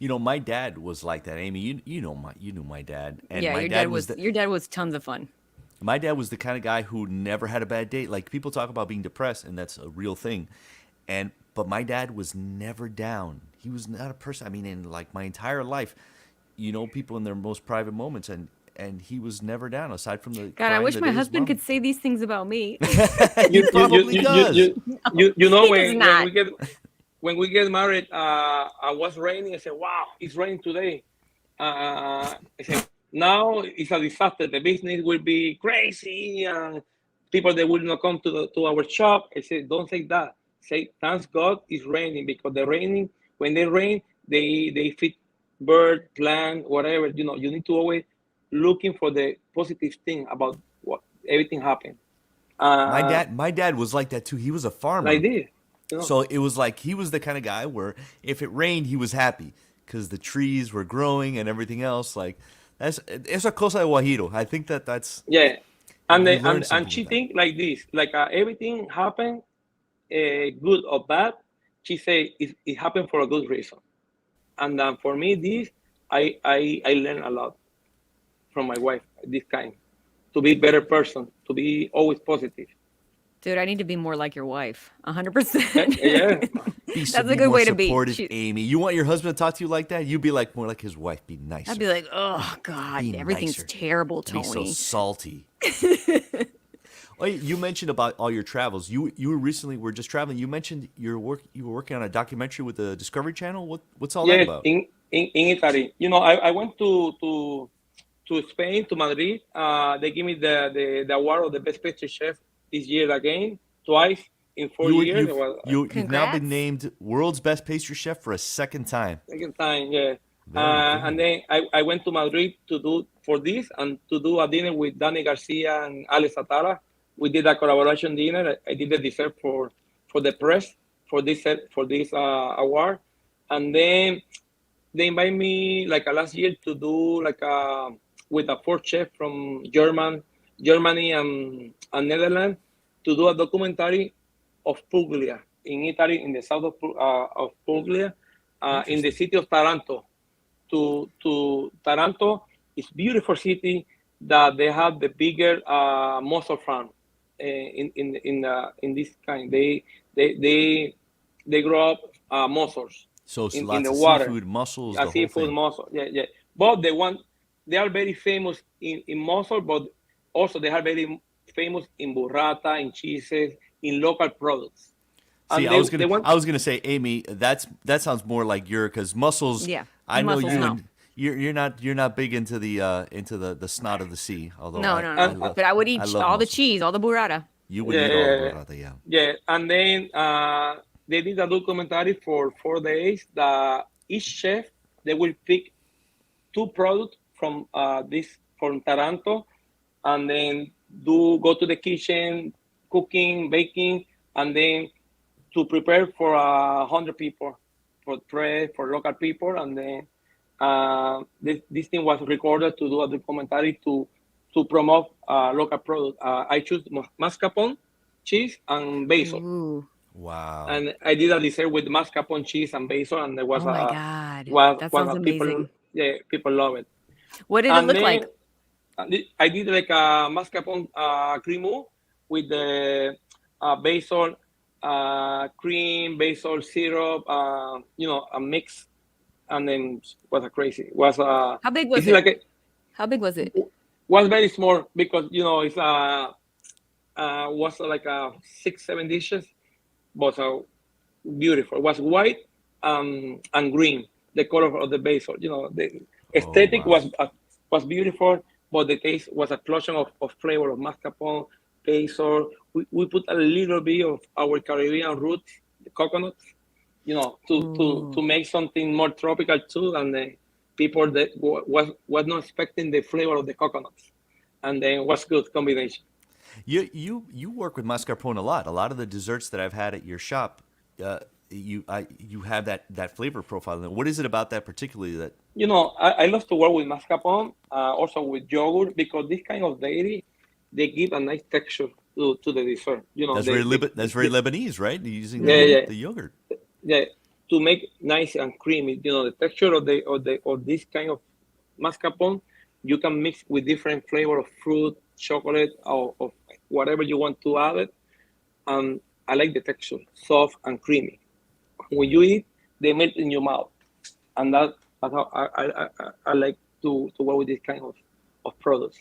My dad was like that, Amy. You knew my dad, and Yeah, your dad was tons of fun. my dad was the kind of guy who never had a bad day. Like people talk about being depressed, and that's a real thing. But my dad was never down. He was not a person. I mean, in like my entire life, people in their most private moments, and he was never down aside from the God, I crying wish the my day his husband mom. could say these things about me. He You you you probably you you, does. you, you know He does not. when we get married, I was raining. I said, "Wow, it's raining today." I said, "Now it's a disaster. The business will be crazy, and people they will not come to our shop." I said, "Don't say that. Say, thanks God it's raining because the raining when they rain, they feed bird, plant, whatever. You need to always looking for the positive thing about what everything happened. Uh, My dad was like that too. He was a like farmer. this, you know." So it was like he was the kind of guy where if it rained, he was happy because the trees were growing and everything else. Like it's a cosa de Guajiro. I think that's Yeah, and you the, learn and something she with that. think like this, like everything happened, good or bad. She say it happened for a good reason, and for me, this I learn a lot from my wife. This kind to be better person, to be always positive. Dude, I need to be more like your wife. Yeah, 100%. That's a Be good more way to be. supportive, Amy. You want your husband to talk to you like that? You be like more like his wife. Be I'd nicer. be like, oh God, Be everything's nicer. terrible, Be so Tony. salty. Oh, you mentioned about all your travels. You were just traveling. You mentioned you were working on a documentary with the Discovery Channel. What's all that yeah. about? In Italy, I went to Spain, to Madrid. They give me the award of the best pastry chef this year again, twice in 4 years. It was You've now been Congrats. named world's best pastry chef for a second time. second time, yeah. Very And good. then I went to Madrid to do for this and to do a dinner with Danny Garcia and Alex Atala. We did a collaboration dinner. I did the dessert for the press for this award, and then they invite me like last year to do like with a fourth chef from Germany and Netherlands to do a documentary of Puglia in Italy, in the south of Puglia, in the Interesting. city of Taranto. To Taranto, it's beautiful city that they have the bigger mussel farm in this kind. They grow up mussels So it's in lots the of water, seafood, mussels, a the whole seafood thing. mussel. Yeah, yeah. But they are very famous in mussel, but also they are very famous in burrata, in cheeses, in local products. See, And they want, I was gonna say, Amy, that sounds more like your because mussels. Yeah. I know Muscles, you no. and you're not big into the snot of the sea. Although No, no, I no. and love But I would I eat love all the mussels. cheese, all the burrata. You would yeah, eat all the yeah, burrata, yeah. yeah. And then they did a documentary for 4 days. That each chef they will pick two products from this from Taranto, and then do go to the kitchen, cooking, baking, and then to prepare for 100 people, for press, for local people, and then this thing was recorded to do a documentary to promote local product. I choose mascarpone, cheese, and basil, Ooh. Wow. and I did a dessert with mascarpone, cheese, and basil, and there was Oh my a God. was That was sounds a people amazing. yeah people love it. What did it And look like? then I did like a mascarpone cremo with the basil cream, basil syrup, a mix, and then was a crazy. Was How big it's was like it? How big was it? was very small because it's was like 6 7 dishes, but beautiful. It was white and green, the color of the basil. The Oh aesthetic wow. was beautiful, but the taste was a explosion of flavor of mascarpone, basil. We put a little bit of our Caribbean roots, the coconuts, to Ooh. make something more tropical too, and the people that was not expecting the flavor of the coconuts, and then was good combination. You work with mascarpone a lot. A lot of the desserts that I've had at your shop, you have that flavor profile. What is it about that particularly that I love to work with mascarpone, also with yogurt, because this kind of dairy, they give a nice texture to the dessert. that's very Lebanese, right? Using Yeah, Mm-hmm. yeah, the yogurt. yeah, to make nice and creamy. The texture of this kind of mascarpone, you can mix with different flavor of fruit, chocolate, or of whatever you want to add it. And I like the texture, soft and creamy. When you eat, they melt in your mouth, and that's how I like to work with this kind of products.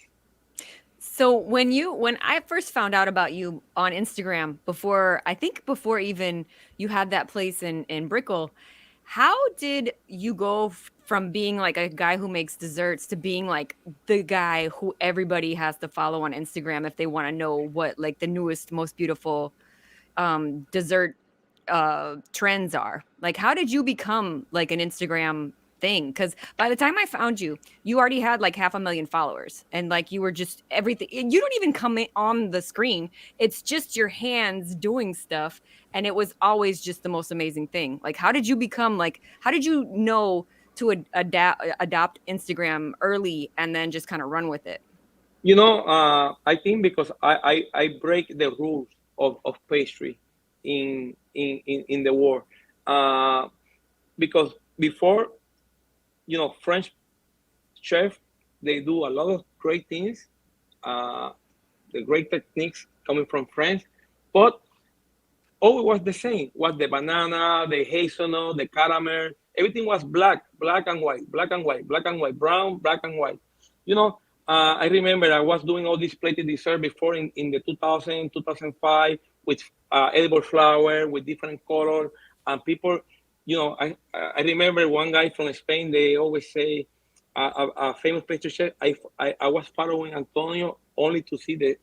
So when I first found out about you on Instagram before even you had that place in Brickell, how did you go from being like a guy who makes desserts to being like the guy who everybody has to follow on Instagram if they want to know what like the newest, most beautiful dessert trends are? Like how did you become like an Instagram thing? Because by the time I found you, you already had like 500,000 followers and like you were just everything. You don't even come on the screen. It's just your hands doing stuff, and it was always just the most amazing thing. Like how did you become like how did you know to adopt Instagram early and then just kind of run with it? I think because I break the rules of pastry in the world. Uh, because before, French chef, they do a lot of great things, uh, the great techniques coming from France. but all it was the same. Was the banana, the hazelnut, the caramel. Everything was black, black and white, black and white, black and white, brown, black and white. You know, I remember I was doing all this plated dessert before in the 2000, 2005 with edible flower with different color. And people, I remember one guy from Spain, they always say, a famous pastry chef, I was following Antonio only to see the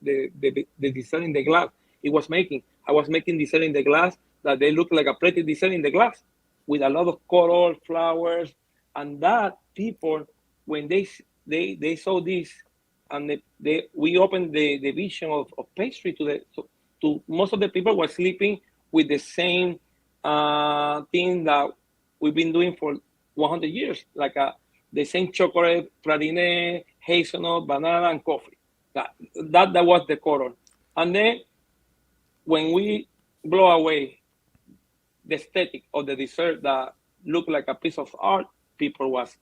dessert in the glass he was making. I was making dessert in the glass that they look like a plated dessert in the glass with a lot of color, flowers, and that people, when they saw this, and we opened the vision of pastry to most of the people were sleeping with the same thing that we've been doing for 100 years, like the same chocolate, praline, hazelnut, banana, and coffee. That was the color. And then when we blow away the aesthetic of the dessert that looked like a piece of art, people was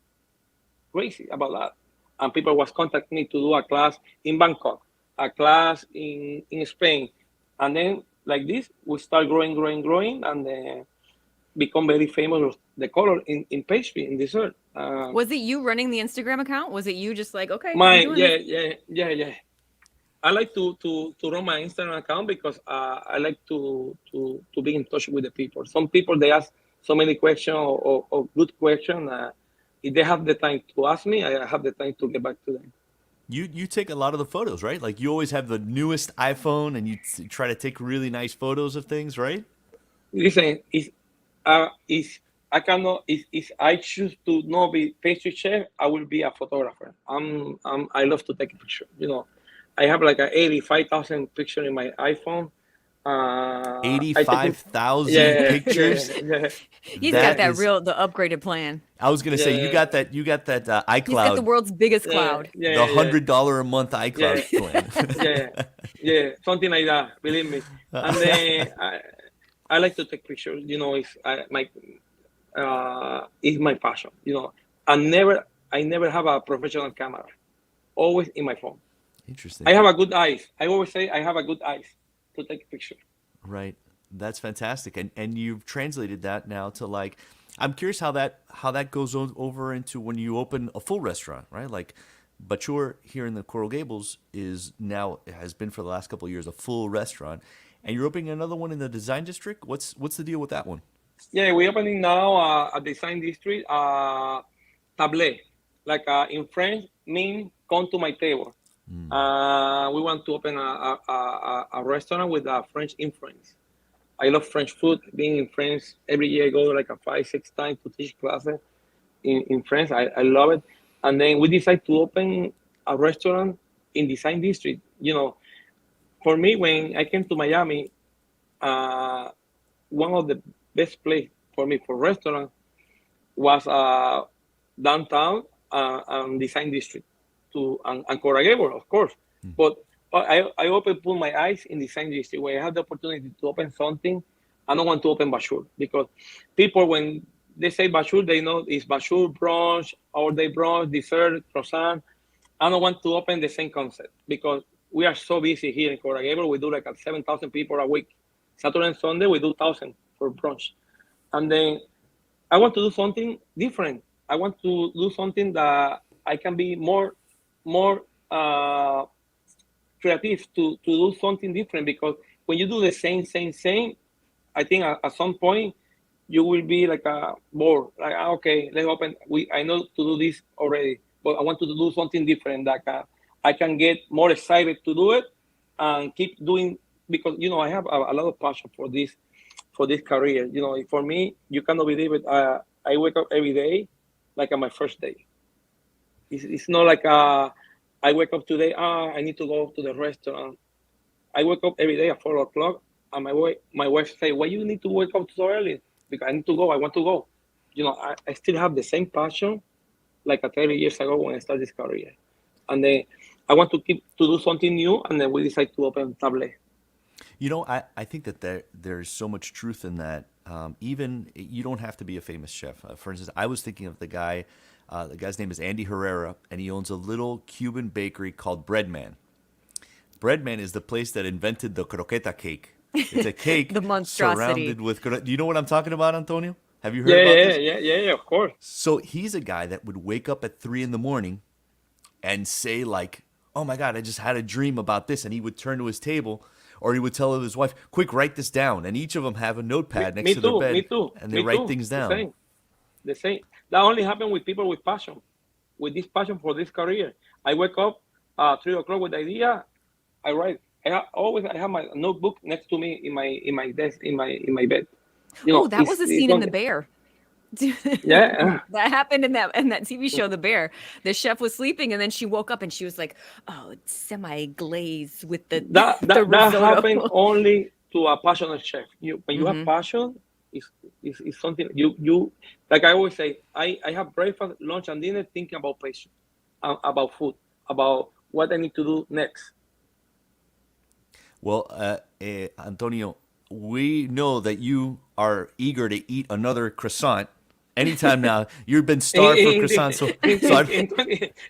crazy about that. And people was contacting me to do a class in Bangkok, a class in Spain. And then like this, we start growing, and become very famous with the color in pastry, in dessert. Was it you running the Instagram account? Was it you just like, okay, Yeah. I like to run my Instagram account because I like to be in touch with the people. Some people, they ask so many questions or good questions. If they have the time to ask me, I have the time to get back to them. You take a lot of the photos, right? Like you always have the newest iPhone and you try to take really nice photos of things, right? Listen, if I choose to not be pastry chef, I will be a photographer. I love to take a picture. I have like 85,000 pictures in my iPhone. 85,000 pictures. Yeah. He's got the upgraded plan. I was gonna say you got that iCloud. He's got the world's biggest cloud. The $100 a month iCloud plan. Yeah, something like that. Believe me. And then I like to take pictures. It's my passion. I never have a professional camera. Always in my phone. Interesting. I have a good eyes. I always say I have a good eyes to take a picture. Right. That's fantastic. And you've translated that now to like, I'm curious how that goes over into when you open a full restaurant, right? Like Bachour here in the Coral Gables has been for the last couple of years a full restaurant, and you're opening another one in the Design District. What's the deal with that one? Yeah, we're opening now a Design District, table, like in French mean come to my table. We want to open a restaurant with a French influence. I love French food. Being in France, every year I go like 5-6 times to teach classes in France. I love it. And then we decided to open a restaurant in Design District. For me, when I came to Miami, one of the best place for me for restaurant was downtown and Design District and Coral Gables, of course. But I put my eyes in Design District where I had the opportunity to open something. I don't want to open Bachour because people, when they say Bachour, they know it's Bachour brunch, all-day brunch, dessert, croissant. I don't want to open the same concept because we are so busy here in Coral Gables. We do like 7,000 people a week. Saturday and Sunday, we do 1,000 for brunch. And then I want to do something different. I want to do something that I can be more creative to do something different, because when you do the same, I think at some point you will be like bored. Like, okay, let's open. I know to do this already, but I want to do something different that I can get more excited to do it and keep doing, because I have a lot of passion for this career. For me, you cannot believe it. I wake up every day like on my first day. It's not like I wake up today, I need to go to the restaurant. I wake up every day at 4 o'clock, and my wife say, why you need to wake up so early? Because I need to go, I want to go. I still have the same passion like 30 years ago when I started this career. And then I want to keep to do something new, and then we decide to open Table. I think that there's so much truth in that. Even you don't have to be a famous chef. For instance, I was thinking of the guy's name is Andy Herrera, and he owns a little Cuban bakery called Breadman. Breadman is the place that invented the croqueta cake It's a cake The monstrosity. surrounded with. Do you know what I'm talking about, Antonio? Have you heard Yeah, about yeah, this? yeah, of course. So he's a guy that would wake up at 3 a.m. and say like, "Oh my God, I just had a dream about this," and he would turn to his table, or he would tell his wife, "Quick, write this down." And each of them have a notepad next to their bed, Me too. and they Me write too. things The down. same. The same. That only happened with people with passion, with this passion for this career. I wake up 3 o'clock with the idea. I write. I have my notebook next to me in my desk in my bed. Oh, that was a scene in The Bear. Yeah. That happened in that TV show, The Bear. The chef was sleeping, and then she woke up and she was like, "Oh, it's semi-glazed with the That the risotto." happened only to a passionate chef. When you have Mhm. passion, it's something you like. I always say, I have breakfast, lunch, and dinner thinking about passion, about food, about what I need to do next. Well, Antonio, we know that you are eager to eat another croissant anytime now. You've been starved for croissants, so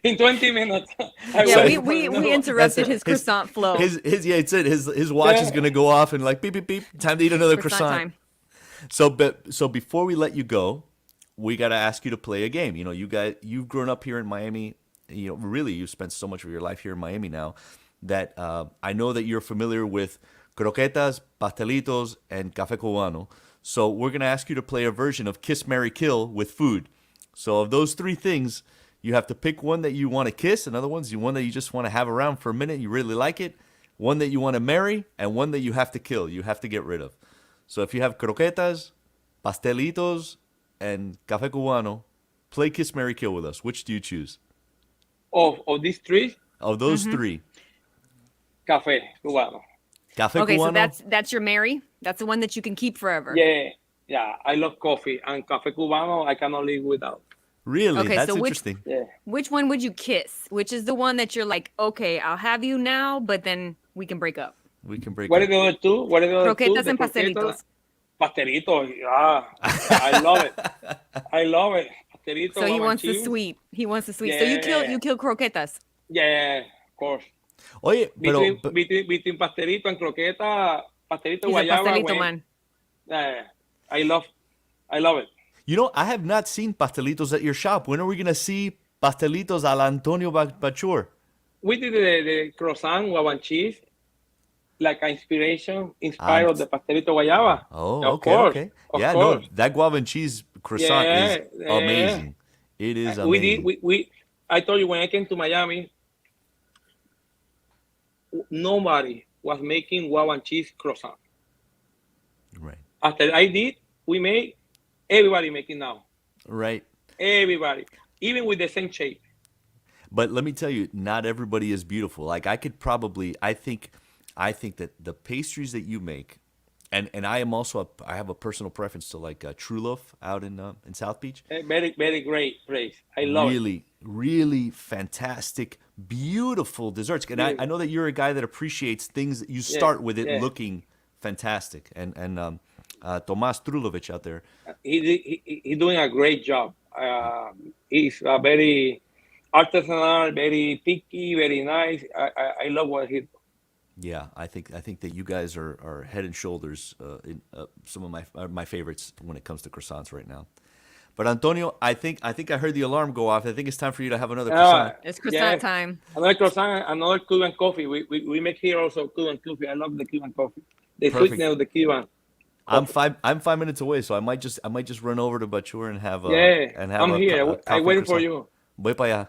In 20 minutes. Yeah, wait we for the interrupted That's his croissant flow. his watch is gonna go off and like beep beep beep. Time to eat another Croissant croissant. time. So before we let you go, we got to ask you to play a game. You know, you've grown up here in Miami. You know, really, you've spent so much of your life here in Miami now that I know that you're familiar with croquetas, pastelitos, and café cubano. So we're gonna ask you to play a version of Kiss, Marry, Kill with food. So of those three things, you have to pick one that you want to kiss, another one's one that you just want to have around for a minute, you really like it, one that you want to marry, and one that you have to kill, you have to get rid of. So if you have croquetas, pastelitos, and café cubano, play Kiss, Marry, Kill with us. Which do you choose? Of these three, Of those three. café cubano. Café Okay, cubano. so that's your Mary. That's the one that you can keep forever. Yeah. I love coffee, and café cubano I cannot live without. Really? Okay, That's so interesting. Yeah. Which one would you kiss? Which is the one that you're like, okay, I'll have you now, but then we can break up. We can break What are up. the other two? What are the other two? Croquetas The and pastelitos. Pastelitos. Yeah. I love it. I love it. Pastelito, So he wants the guavanchín. sweet. He wants the sweet. So you Yeah. kill croquetas. Yeah, of course. Oye, pero, Between pastelito and croqueta, pastelito He's a guayaba. pastelito man. Yeah, I love it. you know, I have not seen pastelitos at your shop. When are we going to see pastelitos a la Antonio Bachour? We did the croissant guava cheese, like an inspired of the pastelito guayaba. Oh, Of okay, course, okay. of Yeah, course. no, that guava and cheese croissant is Yeah. amazing. It is We amazing. did. I told you when I came to Miami, nobody was making guava cheese croissant. Right, After I did, we made. Everybody making now. right. Everybody, even with the same shape. But let me tell you, not everybody is beautiful. Like I could probably, I think that the pastries that you make, and I am also I have a personal preference to like True Loaf out in South Beach. Very, very great place. I love it. Really, really fantastic, beautiful desserts. And I know that you're a guy that appreciates things that you start with it looking fantastic. And Tomas Trulovich out there. He's doing a great job. He's very artisanal, very picky, very nice. I love what he. Yeah, I think that you guys are head and shoulders in some of my favorites when it comes to croissants right now. But Antonio, I think I heard the alarm go off. I think it's time for you to have another croissant. It's croissant time. Another croissant, another Cuban coffee. We make here also Cuban coffee. I love the Cuban coffee. The Perfect. sweetness of the Cuban. I'm 5 minutes away, so I might just run over to Bachour and have I'm here. I'm waiting for you. Voy para allá.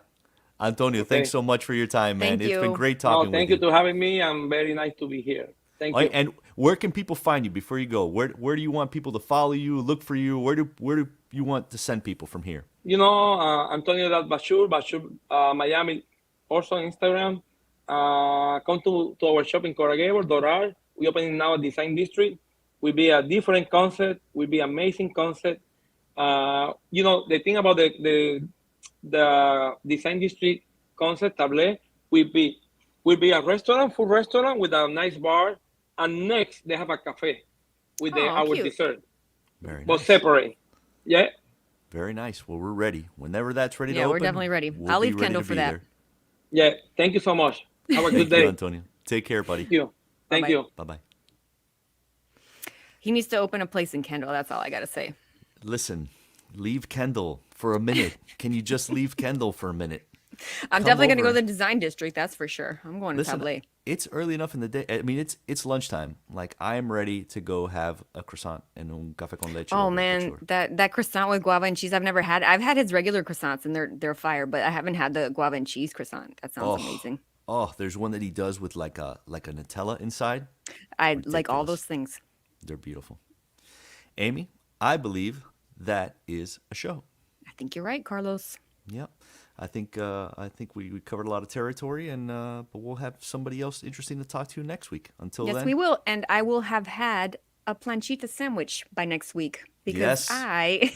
Antonio, thanks so much for your time, man. Thank It's you. been great talking Thank with you to having me. I'm very nice to be here. Thank you. And where can people find you before you go? Where do you want people to follow you, look for you? Where do you want to send people from here? You know, Antonio.Bachour, Miami, also on Instagram. Come to our shop in Coral Doral. We opening now a design district. Will be a different concept. Will be amazing concept. You know, the thing about the design district concept table will be a restaurant, food restaurant with a nice bar, and next they have a cafe with our cute. dessert, Very but nice. separate. Yeah. Very nice. Well, we're ready. Whenever that's ready to Yeah, open, we're definitely ready. we'll I'll be leave ready Kendall to for be that. there. Yeah. Thank you so much. Have a Thank good day. you, Antonio. Take care, buddy. Thank you. Thank Bye-bye. you. Bye-bye. He needs to open a place in Kendall. That's all I got to say. Listen, leave Kendall for a minute. Can you just leave Kendall for a minute? I'm definitely going to go to the design district. That's for sure. I'm going to Listen, Tablé. it's early enough in the day. I mean, it's lunchtime. Like, I'm ready to go have a croissant and un café con leche. Oh over at man, Bachour. that croissant with guava and cheese I've never had. I've had his regular croissants and they're fire, but I haven't had the guava and cheese croissant. That sounds amazing. Oh, there's one that he does with like a Nutella inside. I like all Ridiculous. those things. They're beautiful. Amy, I believe that is a show. I think you're right, Carlos. Yep. I think we covered a lot of territory, and but we'll have somebody else interesting to talk to next week. Until Yes, then, we will. And I will have had a planchita sandwich by next week because Yes. I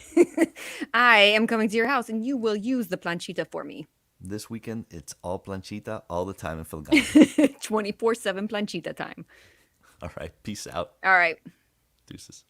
I am coming to your house and you will use the planchita for me. this weekend it's all planchita all the time in Philadelphia. 24/7 planchita time. All right, peace out, All right. deuces.